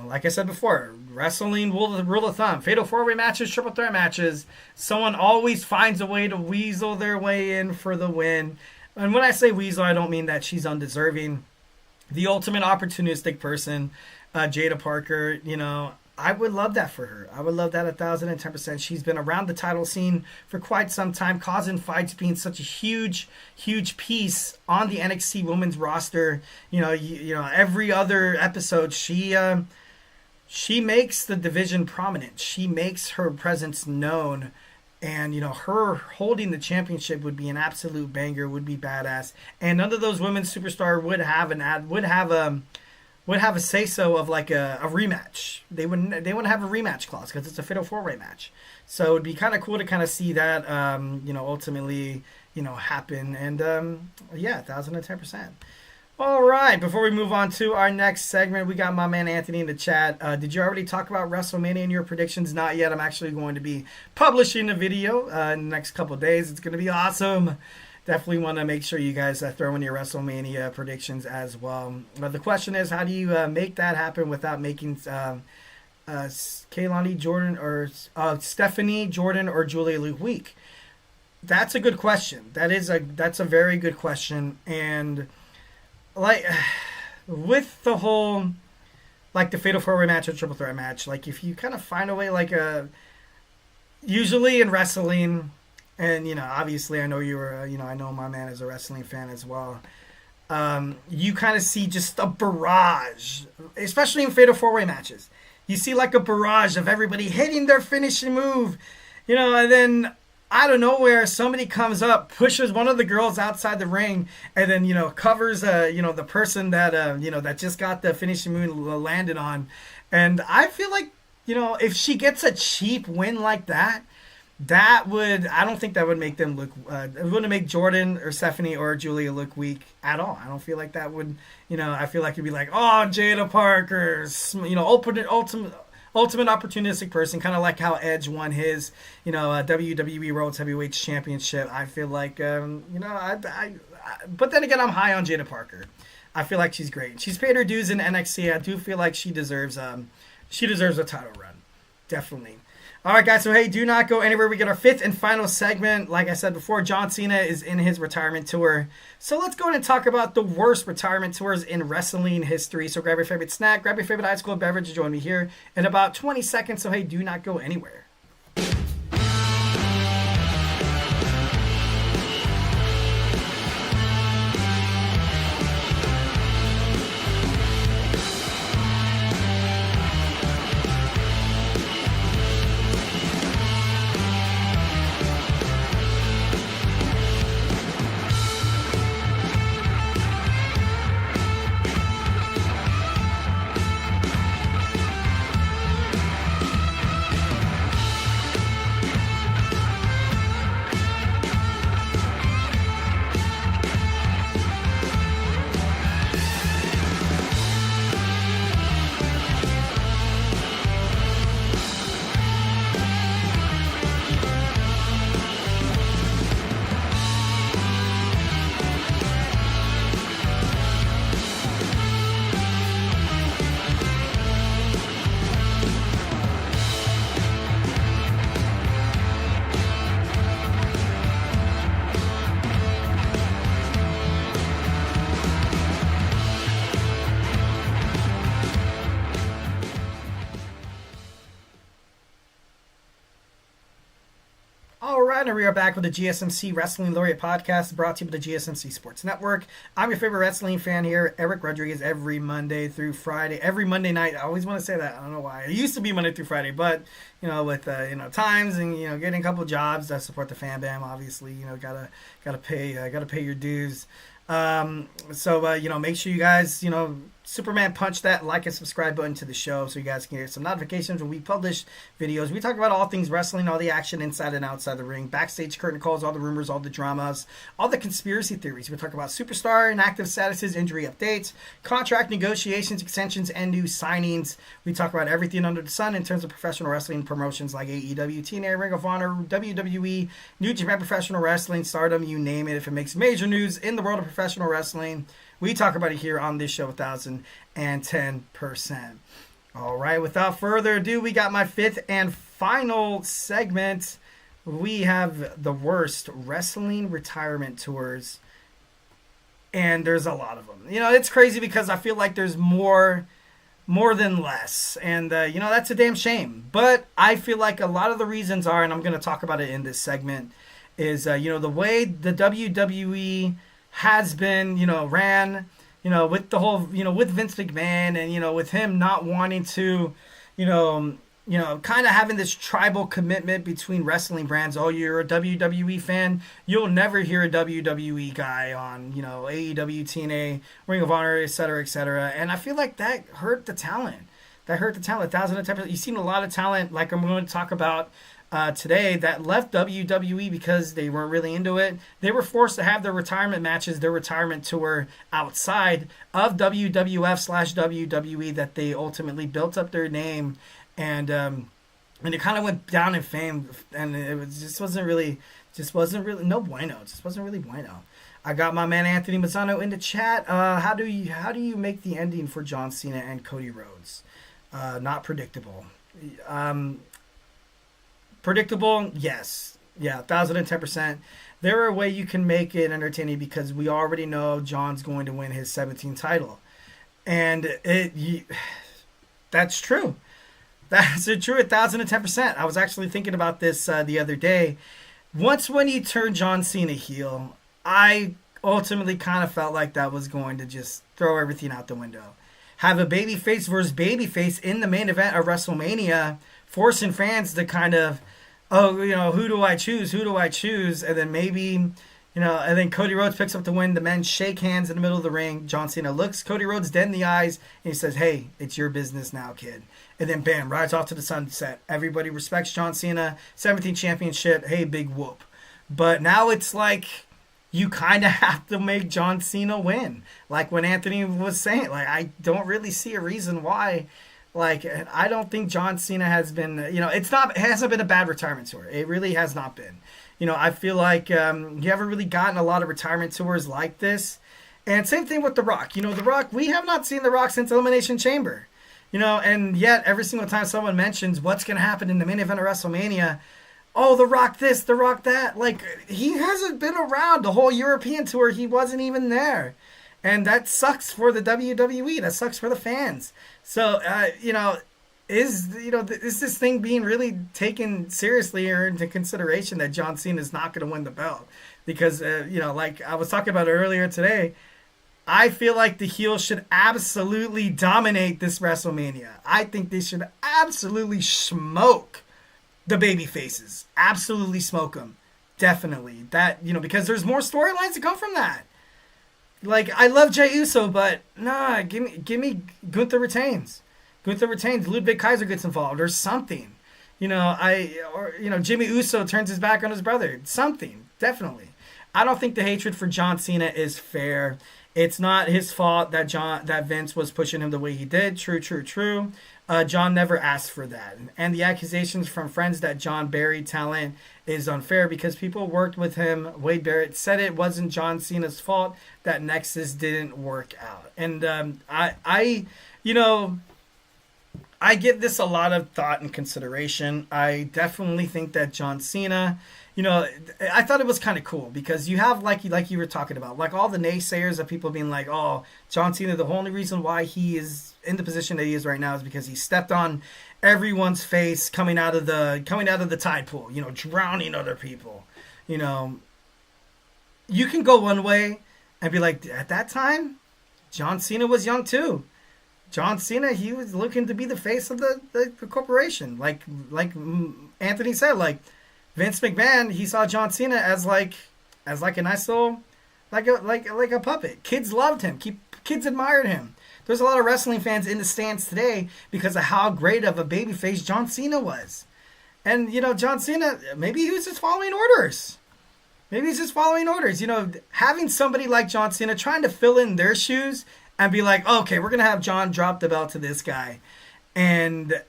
A: Like I said before, wrestling rule of thumb. Fatal 4-Way matches, triple threat matches. Someone always finds a way to weasel their way in for the win. And when I say weasel, I don't mean that she's undeserving. The ultimate opportunistic person, Jada Parker, I would love that for her. I would love that 1,010%. She's been around the title scene for quite some time, causing fights, being such a huge, huge piece on the NXT women's roster. Every other episode, she makes the division prominent. She makes her presence known. And, her holding the championship would be an absolute banger, would be badass. And none of those women's superstar would have a say-so of a rematch. They wouldn't have a rematch clause because it's a Fatal 4-Way match. So it'd be kind of cool to kind of see that, ultimately, happen. And, 1,010%. All right, before we move on to our next segment, we got my man Anthony in the chat. Did you already talk about WrestleMania in your predictions? Not yet. I'm actually going to be publishing a video in the next couple of days. It's going to be awesome. Definitely want to make sure you guys throw in your WrestleMania predictions as well. But the question is, how do you make that happen without making Kaylani Jordan or Stephanie Jordan or Julia Luke weak? That's a good question. That's a very good question. And with the whole, the Fatal 4-Way match or Triple Threat match, if you kind of find a way, usually in wrestling, and, obviously I know you were, I know my man is a wrestling fan as well. you kind of see just a barrage, especially in fatal four-way matches. You see like a barrage of everybody hitting their finishing move, and then out of nowhere, somebody comes up, pushes one of the girls outside the ring, and then, covers, the person that, that just got the finishing move landed on. And I feel like, if she gets a cheap win like that, I don't think that would make them look, it wouldn't make Jordan or Stephanie or Julia look weak at all. I don't feel like that would, I feel like it'd be like, oh, Jada Parker, ultimate opportunistic person, kind of like how Edge won his, WWE World Heavyweight Championship. I feel like, but then again, I'm high on Jada Parker. I feel like she's great. She's paid her dues in NXT. I do feel like she deserves a title run. Definitely. All right, guys, so hey, do not go anywhere. We get our fifth and final segment. Like I said before, John Cena is in his retirement tour. So let's go ahead and talk about the worst retirement tours in wrestling history. So grab your favorite snack, grab your favorite ice cold beverage, join me here in about 20 seconds. So hey, do not go anywhere. And we are back with the GSMC Wrestling Laureate podcast brought to you by the GSMC Sports Network. I'm your favorite wrestling fan here, Eric Rodriguez, every Monday through Friday. Every Monday night. I always want to say that. I don't know why. It used to be Monday through Friday, but, with, times and, getting a couple of jobs that support the fan bam, obviously, gotta pay your dues. Make sure you guys, Superman punch that like and subscribe button to the show so you guys can get some notifications when we publish videos. We talk about all things wrestling, all the action inside and outside the ring, backstage curtain calls, all the rumors, all the dramas, all the conspiracy theories. We talk about superstar inactive statuses, injury updates, contract negotiations, extensions, and new signings. We talk about everything under the sun in terms of professional wrestling promotions like AEW, TNA, Ring of Honor, WWE, New Japan Professional Wrestling, Stardom, you name it. If it makes major news in the world of professional wrestling, we talk about it here on this show 1010%. All right, without further ado, we got my fifth and final segment. We have the worst wrestling retirement tours, and there's a lot of them. It's crazy because I feel like there's more than less, and that's a damn shame. But I feel like a lot of the reasons are, and I'm going to talk about it in this segment, is the way the WWE has been, ran, with the whole, with Vince McMahon and, with him not wanting to, kind of having this tribal commitment between wrestling brands. Oh, you're a WWE fan, you'll never hear a WWE guy on, AEW, TNA, Ring of Honor, et cetera, and I feel like that hurt the talent. 1,010%. You've seen a lot of talent, like I'm going to talk about today, that left WWE because they weren't really into it. They were forced to have their retirement matches, their retirement tour outside of WWF/WWE that they ultimately built up their name, and it kind of went down in fame, and it was, just wasn't really no bueno. It just wasn't really bueno. I got my man Anthony Mazzano in the chat. How do you make the ending for John Cena and Cody Rhodes? Not predictable. Predictable, yes. Yeah, 1,010%. There are a way you can make it entertaining because we already know John's going to win his 17th title. And that's true. That's true, 1,010%. I was actually thinking about this the other day. Once when you turn John Cena heel, I ultimately kind of felt like that was going to just throw everything out the window. Have a babyface versus babyface in the main event of WrestleMania, forcing fans to kind of, who do I choose? Who do I choose? And then maybe, and then Cody Rhodes picks up the win. The men shake hands in the middle of the ring. John Cena looks Cody Rhodes dead in the eyes, and he says, hey, it's your business now, kid. And then, bam, rides off to the sunset. Everybody respects John Cena. 17th championship. Hey, big whoop. But now it's like you kind of have to make John Cena win. Like when Anthony was saying, like, I don't really see a reason why. Like, I don't think John Cena has been, it hasn't been a bad retirement tour. It really has not been. I feel like you haven't really gotten a lot of retirement tours like this. And same thing with The Rock. The Rock, we have not seen The Rock since Elimination Chamber. And yet every single time someone mentions what's going to happen in the main event of WrestleMania, oh, The Rock this, The Rock that. Like, he hasn't been around the whole European tour. He wasn't even there. And that sucks for the WWE. That sucks for the fans. So, is this thing being really taken seriously or into consideration that John Cena is not going to win the belt? Because, like I was talking about earlier today, I feel like the heels should absolutely dominate this WrestleMania. I think they should absolutely smoke the baby faces. Absolutely smoke them. Definitely. That, because there's more storylines to come from that. Like, I love Jey Uso, but nah, give me Gunther retains. Gunther retains. Ludwig Kaiser gets involved or something. Jimmy Uso turns his back on his brother. Something. Definitely. I don't think the hatred for John Cena is fair. It's not his fault that Vince was pushing him the way he did. True. John never asked for that. And the accusations from friends that John buried talent is unfair because people worked with him. Wade Barrett said it wasn't John Cena's fault that Nexus didn't work out. And I give this a lot of thought and consideration. I definitely think that John Cena, I thought it was kind of cool because you have, like you were talking about, like all the naysayers of people being like, oh, John Cena, the only reason why he is in the position that he is right now is because he stepped on everyone's face coming out of the tide pool, drowning other people. You can go one way and be like, at that time, John Cena was young too. John Cena, he was looking to be the face of the corporation. Like Anthony said, like Vince McMahon, he saw John Cena as like a nice little, like a puppet. Kids loved him. Kids admired him. There's a lot of wrestling fans in the stands today because of how great of a babyface John Cena was. And, John Cena, maybe he was just following orders. Having somebody like John Cena trying to fill in their shoes and be like, okay, we're going to have John drop the belt to this guy. And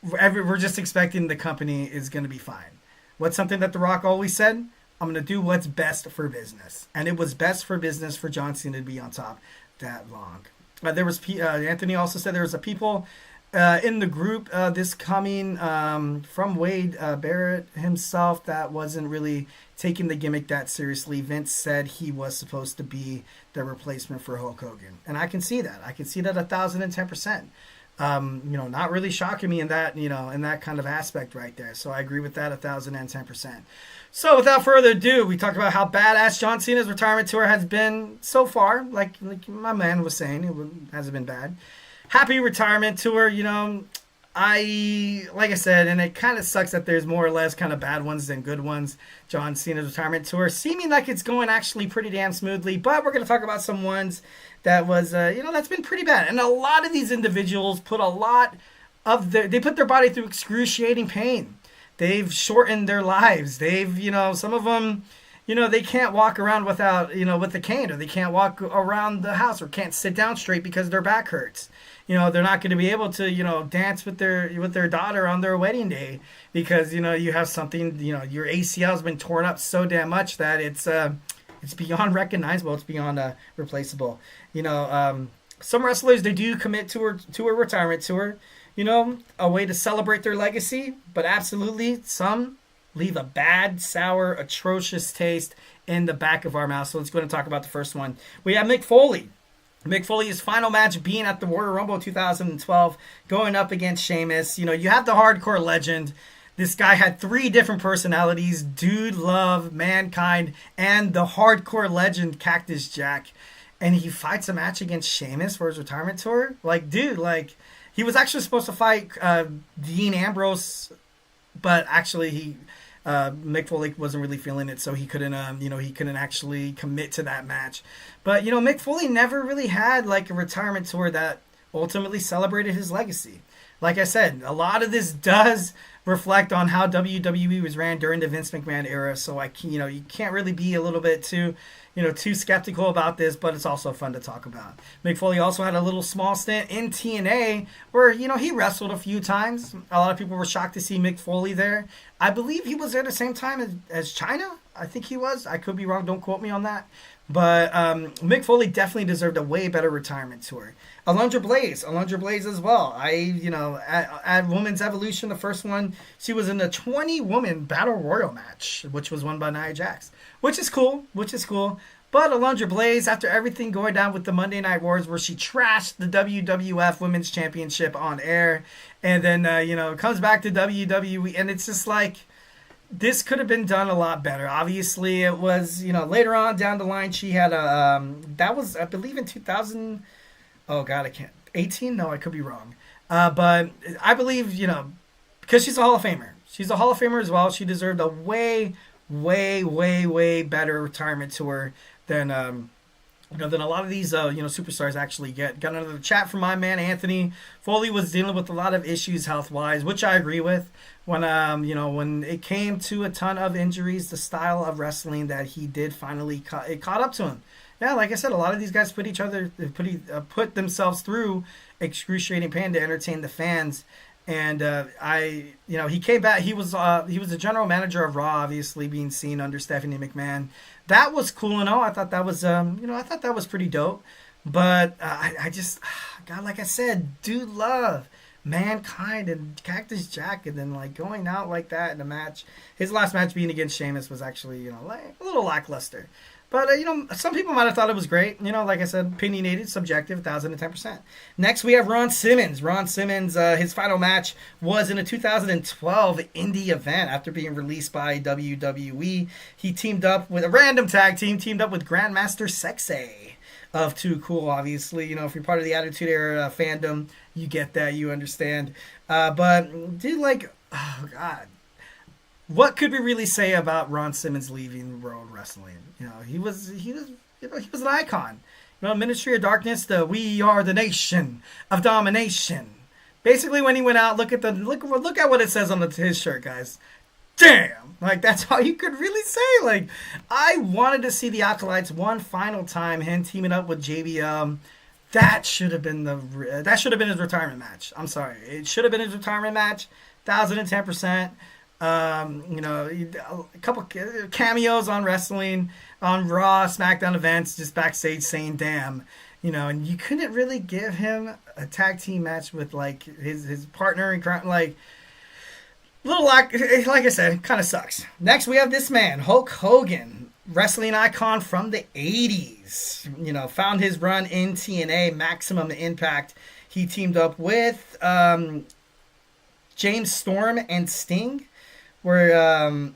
A: we're just expecting the company is going to be fine. What's something that The Rock always said? I'm going to do what's best for business. And it was best for business for John Cena to be on top that long. Anthony also said there was a people in the group this coming from Wade Barrett himself that wasn't really taking the gimmick that seriously. Vince said he was supposed to be the replacement for Hulk Hogan. And I can see that. 1,010%. Not really shocking me in that, in that kind of aspect right there. So I agree with that 1,010%. So without further ado, we talked about how badass John Cena's retirement tour has been so far. Like my man was saying, it hasn't been bad. Happy retirement tour, like I said, and it kind of sucks that there's more or less kind of bad ones than good ones. John Cena's retirement tour seeming like it's going actually pretty damn smoothly, but we're going to talk about some ones that was, that's been pretty bad. And a lot of these individuals put they put their body through excruciating pain. They've shortened their lives. They've, some of them, they can't walk around without, with a cane, or they can't walk around the house or can't sit down straight because their back hurts. They're not going to be able to, dance with their daughter on their wedding day because, you have something, your ACL has been torn up so damn much that it's beyond recognizable. It's beyond replaceable. Some wrestlers, they do commit to a retirement tour, a way to celebrate their legacy, but absolutely some leave a bad, sour, atrocious taste in the back of our mouth. So let's go and talk about the first one. We have Mick Foley. Mick Foley's final match being at the Royal Rumble 2012, going up against Sheamus. You have the hardcore legend This guy had 3 different personalities: Dude Love, Mankind, and the hardcore legend Cactus Jack. And he fights a match against Sheamus for his retirement tour. Like, dude, like, he was actually supposed to fight Dean Ambrose, but actually Mick Foley wasn't really feeling it, so he couldn't actually commit to that match. But, Mick Foley never really had, like, a retirement tour that ultimately celebrated his legacy. Like I said, a lot of this does reflect on how WWE was ran during the Vince McMahon era, so you can't really be a little bit too skeptical about this, but it's also fun to talk about. Mick Foley also had a little small stint in TNA where, he wrestled a few times. A lot of people were shocked to see Mick Foley there. I believe he was there the same time as Chyna. I think he was. I could be wrong. Don't quote me on that. But Mick Foley definitely deserved a way better retirement tour. Alundra Blaze as well. At Women's Evolution, the first one, she was in the 20-woman Battle Royal match, which was won by Nia Jax, which is cool. But Alundra Blaze, after everything going down with the Monday Night Wars, where she trashed the WWF Women's Championship on air, and then comes back to WWE, and it's just like, this could have been done a lot better. Obviously, it was, later on down the line, she had that was, I believe, in 2000. Oh, God, I can't. 18? No, I could be wrong. But I believe, because she's a Hall of Famer. She's a Hall of Famer as well. She deserved a way, way, way, way better retirement tour than a lot of these, superstars actually get. Got another chat from my man, Anthony. Foley was dealing with a lot of issues health-wise, which I agree with. When it came to a ton of injuries, the style of wrestling that he did finally it caught up to him. Yeah, like I said, a lot of these guys put themselves through excruciating pain to entertain the fans. And he came back. He was the general manager of Raw, obviously being seen under Stephanie McMahon. That was cool and all. I thought that was pretty dope. But God, like I said, Dude Love, Mankind, and Cactus Jack, and then like going out like that in a match. His last match being against Sheamus was actually like a little lackluster. But, some people might have thought it was great. Like I said, opinionated, subjective, 1,010%. Next, we have Ron Simmons. Ron Simmons, his final match was in a 2012 indie event after being released by WWE. He teamed up with a random tag team, teamed up with Grandmaster Sexay of Too Cool, obviously. If you're part of the Attitude Era fandom, you get that, you understand. But, dude, like, oh, God. What could we really say about Ron Simmons leaving World Wrestling? He was an icon. Ministry of Darkness, the We Are the Nation of Domination. Basically, when he went out, look at what it says on his shirt, guys. Damn, like that's all you could really say. Like, I wanted to see the Acolytes one final time, him teaming up with JBL. That should have been his retirement match. I'm sorry, it should have been his retirement match. 1,010%. A couple cameos on wrestling, on Raw, Smackdown events, just backstage saying damn, and you couldn't really give him a tag team match with like his partner and like like I said, kind of sucks. Next we have this man, Hulk Hogan, wrestling icon from the 80s, found his run in TNA, Maximum Impact. He teamed up with James Storm and Sting, where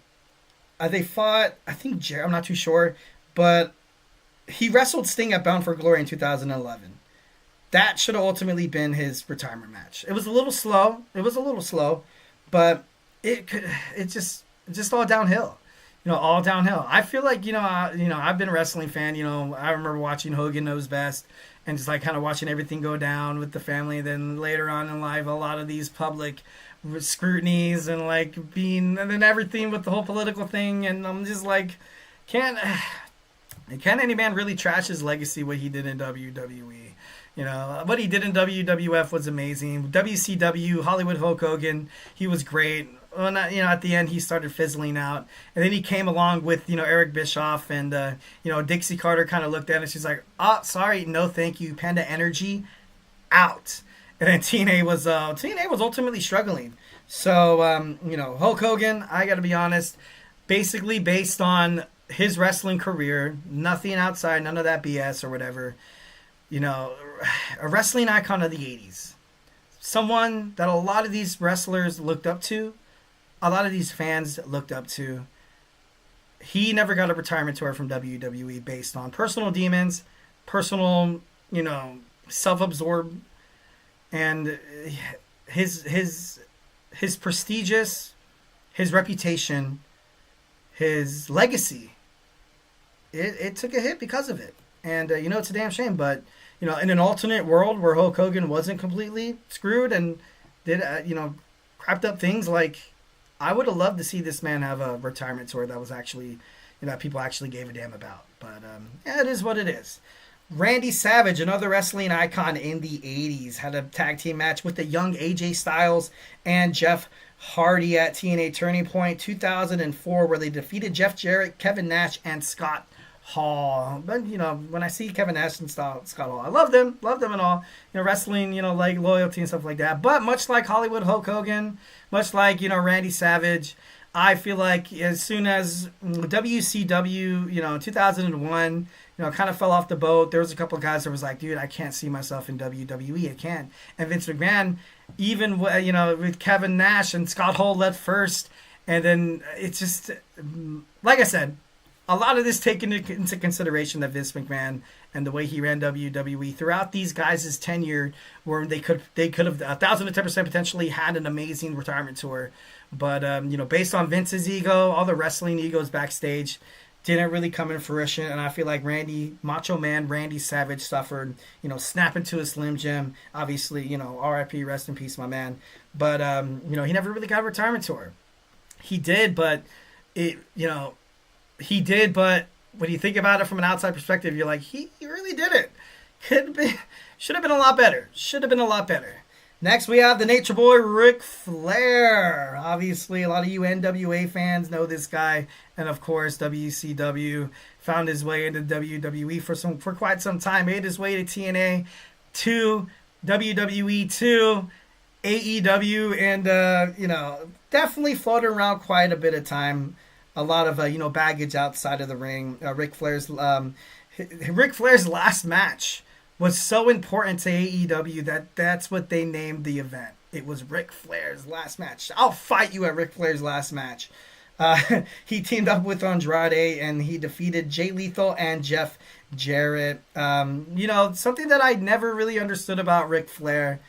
A: they fought, I think, I'm not too sure, but he wrestled Sting at Bound for Glory in 2011. That should have ultimately been his retirement match. It was a little slow, but it's just all downhill. All downhill. I feel like, I've been a wrestling fan, I remember watching Hogan Knows Best and just like kind of watching everything go down with the family. And then later on in life, a lot of these public scrutinies and like and then everything with the whole political thing. And I'm just like, can any man really trash his legacy, what he did in WWE? What he did in WWF was amazing. WCW, Hollywood Hulk Hogan, he was great. Well, at the end he started fizzling out, and then he came along with Eric Bischoff, and Dixie Carter kind of looked at it and she's like, "Oh, sorry, no, thank you, Panda Energy, out." And then TNA was ultimately struggling. So Hulk Hogan, I got to be honest, basically based on his wrestling career, nothing outside, none of that BS or whatever. A wrestling icon of the 80s, someone that a lot of these wrestlers looked up to. a lot of these fans looked up to. He never got a retirement tour from WWE based on personal demons, personal, self-absorbed, and his prestigious, his reputation, his legacy. It took a hit because of it, and it's a damn shame. But in an alternate world where Hulk Hogan wasn't completely screwed and did crapped up things, like I would have loved to see this man have a retirement tour that was actually people actually gave a damn about. But it is what it is. Randy Savage, another wrestling icon in the 80s, had a tag team match with the young AJ Styles and Jeff Hardy at TNA Turning Point 2004, where they defeated Jeff Jarrett, Kevin Nash, and Scott Hall. But when I see Kevin Nash and Scott Hall, I love them and all. Wrestling, like loyalty and stuff like that. But much like Hollywood Hulk Hogan, much like Randy Savage, I feel like as soon as WCW, 2001, kind of fell off the boat, there was a couple of guys that was like, dude, I can't see myself in WWE. I can't. And Vince McMahon, even with Kevin Nash and Scott Hall left first, and then it's just like I said, a lot of this taken into consideration that Vince McMahon and the way he ran WWE throughout these guys' tenure, where they could have 1,010% potentially had an amazing retirement tour, but based on Vince's ego, all the wrestling egos backstage didn't really come in fruition, and I feel like Macho Man Randy Savage suffered, snapping to a Slim Jim. Obviously, R.I.P. rest in peace, my man. But he never really got a retirement tour. He did, but when you think about it from an outside perspective, you're like, he really did it. Should have been a lot better. Next, we have the Nature Boy, Ric Flair. Obviously, a lot of you NWA fans know this guy. And, of course, WCW found his way into WWE for quite some time. Made his way to TNA, to WWE, to AEW. And, definitely floated around quite a bit of time. A lot of, baggage outside of the ring. Ric Flair's last match was so important to AEW that's what they named the event. It was Ric Flair's last match. I'll fight you at Ric Flair's last match. He teamed up with Andrade, and he defeated Jay Lethal and Jeff Jarrett. Something that I never really understood about Ric Flair.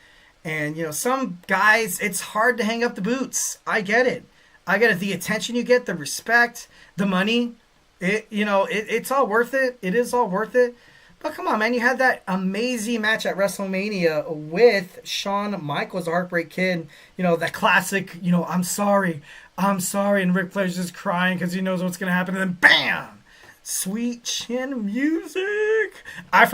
A: And, some guys, it's hard to hang up the boots. I get it. The attention you get, the respect, the money. It's all worth it. It is all worth it. But come on, man, you had that amazing match at WrestleMania with Shawn Michaels, the Heartbreak Kid. That classic, I'm sorry. And Ric Flair's just crying because he knows what's going to happen. And then, bam! Sweet chin music. I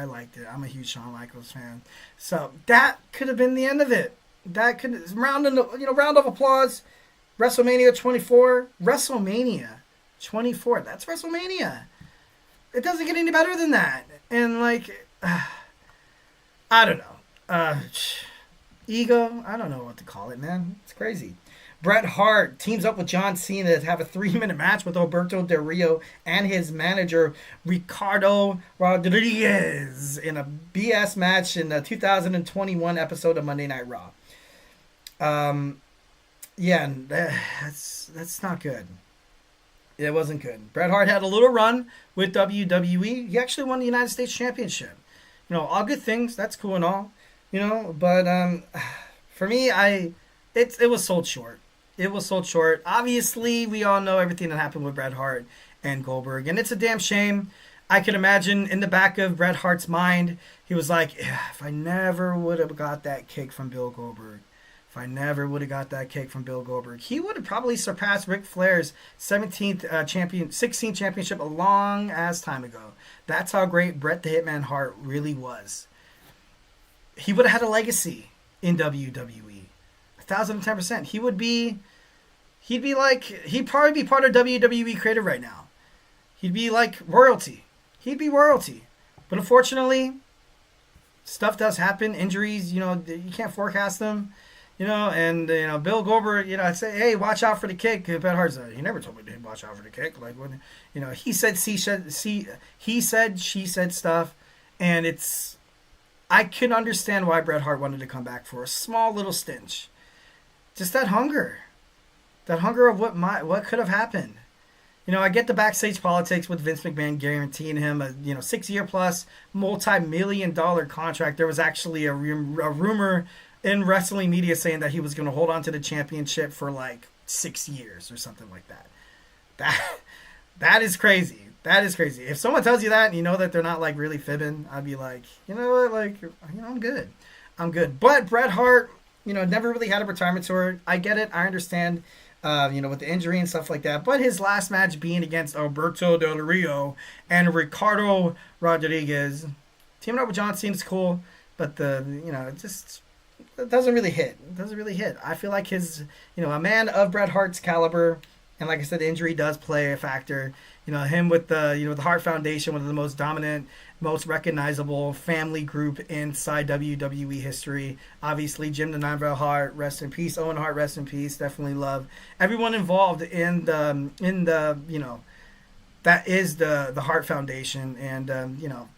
A: liked it. I'm a huge Shawn Michaels fan. So that could have been the end of it. That could, round of applause. WrestleMania 24. That's WrestleMania. It doesn't get any better than that. And I don't know. Ego, I don't know what to call it, man. It's crazy. Bret Hart teams up with John Cena to have a 3-minute match with Alberto Del Rio and his manager, Ricardo Rodriguez, in a BS match in the 2021 episode of Monday Night Raw. That's not good. It wasn't good. Bret Hart had a little run with WWE. He actually won the United States Championship. All good things. That's cool and all. But for me, it was sold short. It was sold short. Obviously, we all know everything that happened with Bret Hart and Goldberg, and it's a damn shame. I can imagine in the back of Bret Hart's mind, he was like, if I never would have got that kick from Bill Goldberg, he would have probably surpassed Ric Flair's 16th championship a long ass time ago. That's how great Bret the Hitman Hart really was. He would have had a legacy in WWE. 1,010%. He'd probably be part of WWE creative right now. He'd be like royalty. But unfortunately, stuff does happen. Injuries, you can't forecast them. And Bill Goldberg, I'd say, hey, watch out for the kick. Bret Hart's he never told me to watch out for the kick. He said, she said stuff, and I can understand why Bret Hart wanted to come back for a small little stint. just that hunger of what could have happened. I get the backstage politics with Vince McMahon guaranteeing him a 6-year plus multi-million-dollar contract. There was actually a rumor in wrestling media saying that he was going to hold on to the championship for like 6 years or something like that. That is crazy. That is crazy. If someone tells you that and you know that they're not like really fibbing, I'd be like, you know what, like, I'm good. But Bret Hart, never really had a retirement tour. I get it. I understand. With the injury and stuff like that. But his last match being against Alberto Del Rio and Ricardo Rodriguez. Teaming up with John Cena's cool, but it doesn't really hit. I feel like a man of Bret Hart's caliber, and like I said, the injury does play a factor. Him with the Hart Foundation, one of the most dominant, most recognizable family group inside WWE history. Obviously, Jim the Nine-Veil Hart, rest in peace. Owen Hart, rest in peace. Definitely love everyone involved in the that is the Hart Foundation. And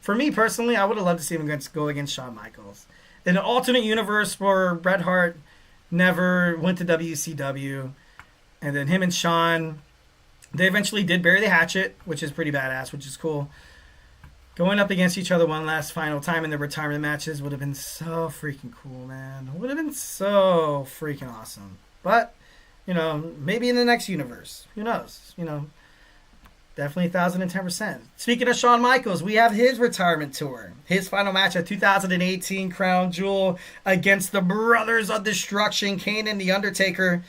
A: for me personally, I would have loved to see him go against Shawn Michaels. In an alternate universe where Bret Hart never went to WCW, and then him and Shawn, they eventually did bury the hatchet, which is pretty badass, which is cool. Going up against each other one last final time in the retirement matches would have been so freaking cool, man. Would have been so freaking awesome. But, maybe in the next universe. Who knows? Definitely 1,010%. Speaking of Shawn Michaels, we have his retirement tour. His final match at 2018 Crown Jewel against the Brothers of Destruction, Kane and The Undertaker.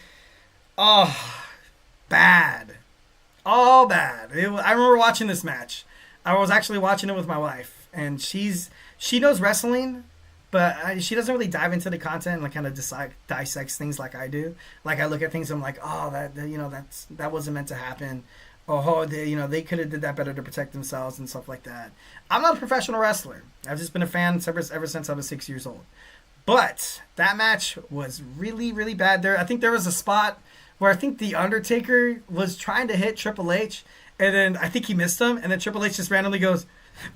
A: Oh, bad. All bad. I remember watching this match. I was actually watching it with my wife, and she knows wrestling, but she doesn't really dive into the content and like kind of dissects things like I do. Like I look at things, I'm like, oh, that wasn't meant to happen. Oh, they could have did that better to protect themselves and stuff like that. I'm not a professional wrestler. I've just been a fan ever since I was 6 years old. But that match was really, really bad. I think there was a spot where I think The Undertaker was trying to hit Triple H, and then I think he missed him, and then Triple H just randomly goes,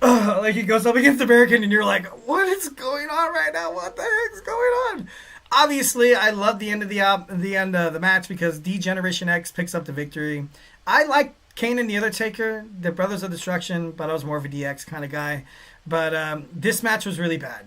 A: like he goes up against the barricade, and you're like, what is going on right now? What the heck's going on? Obviously, I love the end of the match because D-Generation X picks up the victory. I like Kane and The Undertaker, the Brothers of Destruction, but I was more of a DX kind of guy. But this match was really bad.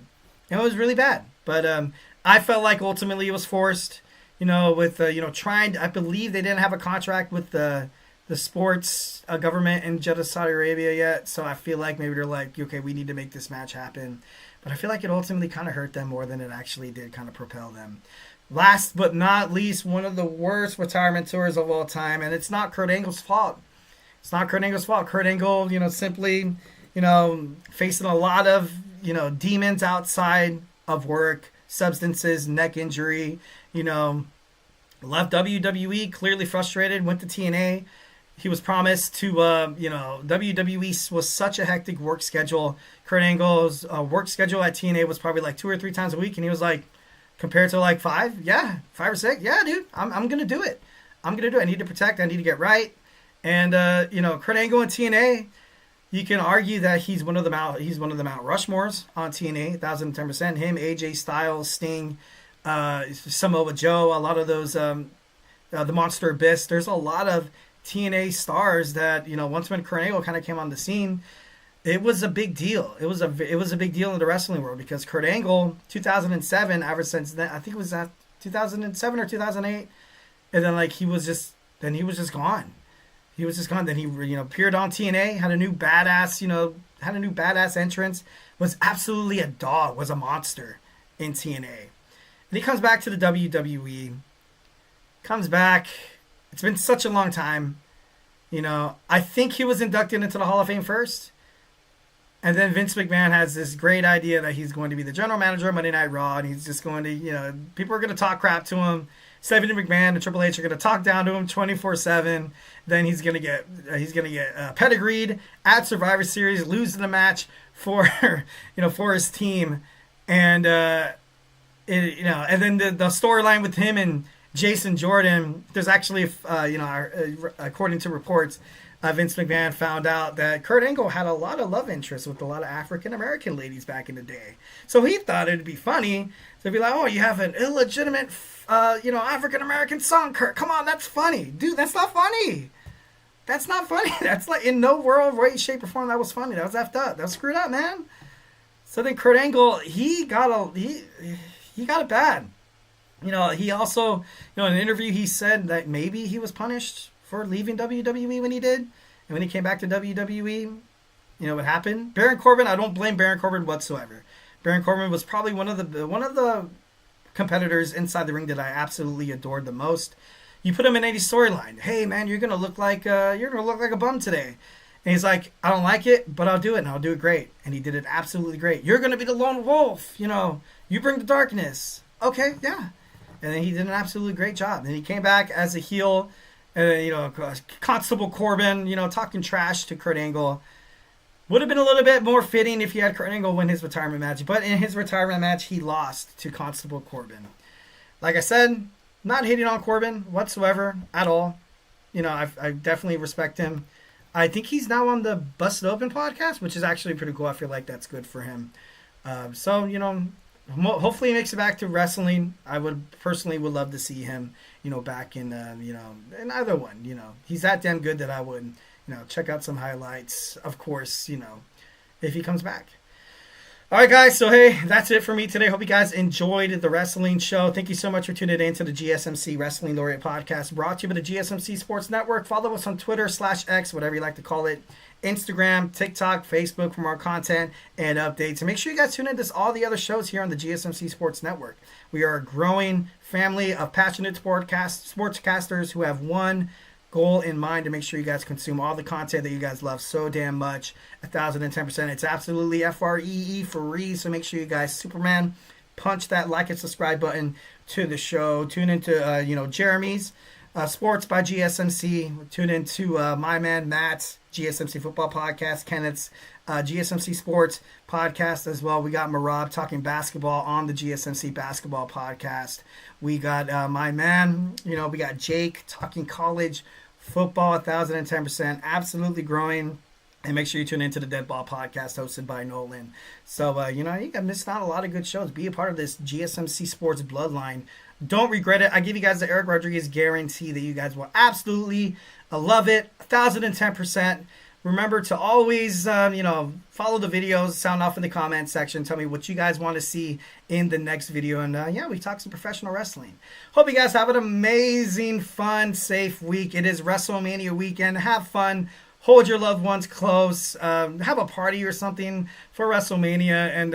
A: It was really bad. But I felt like ultimately it was forced. With trying. I believe they didn't have a contract with the sports government in Jeddah, Saudi Arabia yet. So I feel like maybe they're like, okay, we need to make this match happen. But I feel like it ultimately kind of hurt them more than it actually did kind of propel them. Last but not least, one of the worst retirement tours of all time, and it's not Kurt Angle's fault. Kurt Angle, simply, facing a lot of, demons outside of work, substances, neck injury, left WWE, clearly frustrated, went to TNA. He was promised to, WWE was such a hectic work schedule. Kurt Angle's work schedule at TNA was probably like 2 or 3 times a week, and he was like, compared to like 5 or 6, yeah, dude, I'm going to do it. I need to protect, I need to get right. And, Kurt Angle in TNA, you can argue that he's one of the Mount Rushmores on TNA, 1,010%. Him, AJ Styles, Sting, Samoa Joe, a lot of those, the Monster Abyss. There's a lot of TNA stars that, once when Kurt Angle kind of came on the scene, it was a big deal. It was a big deal in the wrestling world because Kurt Angle, 2007, ever since then, I think it was 2007 or 2008, and then he was just gone. He was just gone. Then he appeared on TNA, had a new badass entrance, was absolutely a dog, was a monster in TNA. And he comes back to the WWE. Comes back. It's been such a long time. I think he was inducted into the Hall of Fame first. And then Vince McMahon has this great idea that he's going to be the general manager of Monday Night Raw, and he's just going to, people are going to talk crap to him. Stephanie McMahon and Triple H are going to talk down to him 24/7. Then he's going to get pedigreed at Survivor Series, losing the match for for his team, and and then the storyline with him and Jason Jordan. There's actually according to reports, Vince McMahon found out that Kurt Angle had a lot of love interests with a lot of African American ladies back in the day. So he thought it'd be funny to be like, oh, you have an illegitimate African American song, Kurt. Come on, that's funny. Dude, that's not funny. That's not funny. That's like, in no world, way, shape, or form that was funny. That was effed up. That was screwed up, man. So then Kurt Angle, he got it bad. He also, in an interview, he said that maybe he was punished for leaving WWE when he did. And when he came back to WWE, what happened? Baron Corbin, I don't blame Baron Corbin whatsoever. Baron Corbin was probably one of the competitors inside the ring that I absolutely adored the most. You put him in any storyline. Hey man, you're gonna look like a bum today. And he's like, I don't like it, but I'll do it, and I'll do it great. And he did it absolutely great. You're gonna be the lone wolf. You bring the darkness. Okay, yeah. And then he did an absolutely great job. And he came back as a heel. Constable Corbin, talking trash to Kurt Angle. Would have been a little bit more fitting if he had Kurt Angle win his retirement match. But in his retirement match, he lost to Constable Corbin. Like I said, not hating on Corbin whatsoever at all. I definitely respect him. I think he's now on the Busted Open podcast, which is actually pretty cool. I feel like that's good for him. Hopefully he makes it back to wrestling. I would love to see him, back in, in either one. He's that damn good that I would, check out some highlights, of course, if he comes back. All right, guys. So, hey, that's it for me today. Hope you guys enjoyed the wrestling show. Thank you so much for tuning in to the GSMC Wrestling Laureate podcast, brought to you by the GSMC Sports Network. Follow us on Twitter /X, whatever you like to call it, Instagram, TikTok, Facebook for more content and updates. And make sure you guys tune in to all the other shows here on the GSMC Sports Network. We are a growing family of passionate sportscasters who have one goal in mind, to make sure you guys consume all the content that you guys love so damn much. 1,010%. It's absolutely free. So make sure you guys, Superman, punch that like and subscribe button to the show. Tune into Jeremy's Sports by GSMC. Tune into my man Matt's GSMC Football Podcast, Kenneth's GSMC Sports Podcast as well. We got Marab talking basketball on the GSMC Basketball Podcast. We got my man, we got Jake talking college football, 1,010%, absolutely growing. And make sure you tune into the Dead Ball Podcast hosted by Nolan. So, you got missed out a lot of good shows. Be a part of this GSMC Sports bloodline. Don't regret it. I give you guys the Eric Rodriguez guarantee that you guys will absolutely love it. 1,010%. Remember to always, follow the videos, sound off in the comment section. Tell me what you guys want to see in the next video. And, we talk some professional wrestling. Hope you guys have an amazing, fun, safe week. It is WrestleMania weekend. Have fun. Hold your loved ones close. Have a party or something for WrestleMania. And,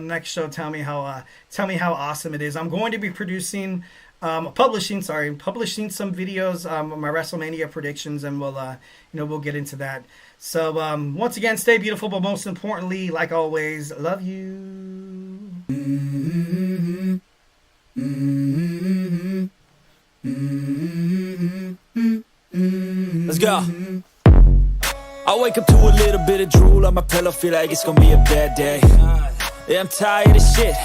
A: next show, tell me how awesome it is. I'm going to be publishing some videos, my WrestleMania predictions, and we'll get into that. So, once again, stay beautiful, but most importantly, like always, love you.
C: Let's go. I wake up to a little bit of drool on my pillow, feel like it's gonna be a bad day. Yeah, I'm tired of shit.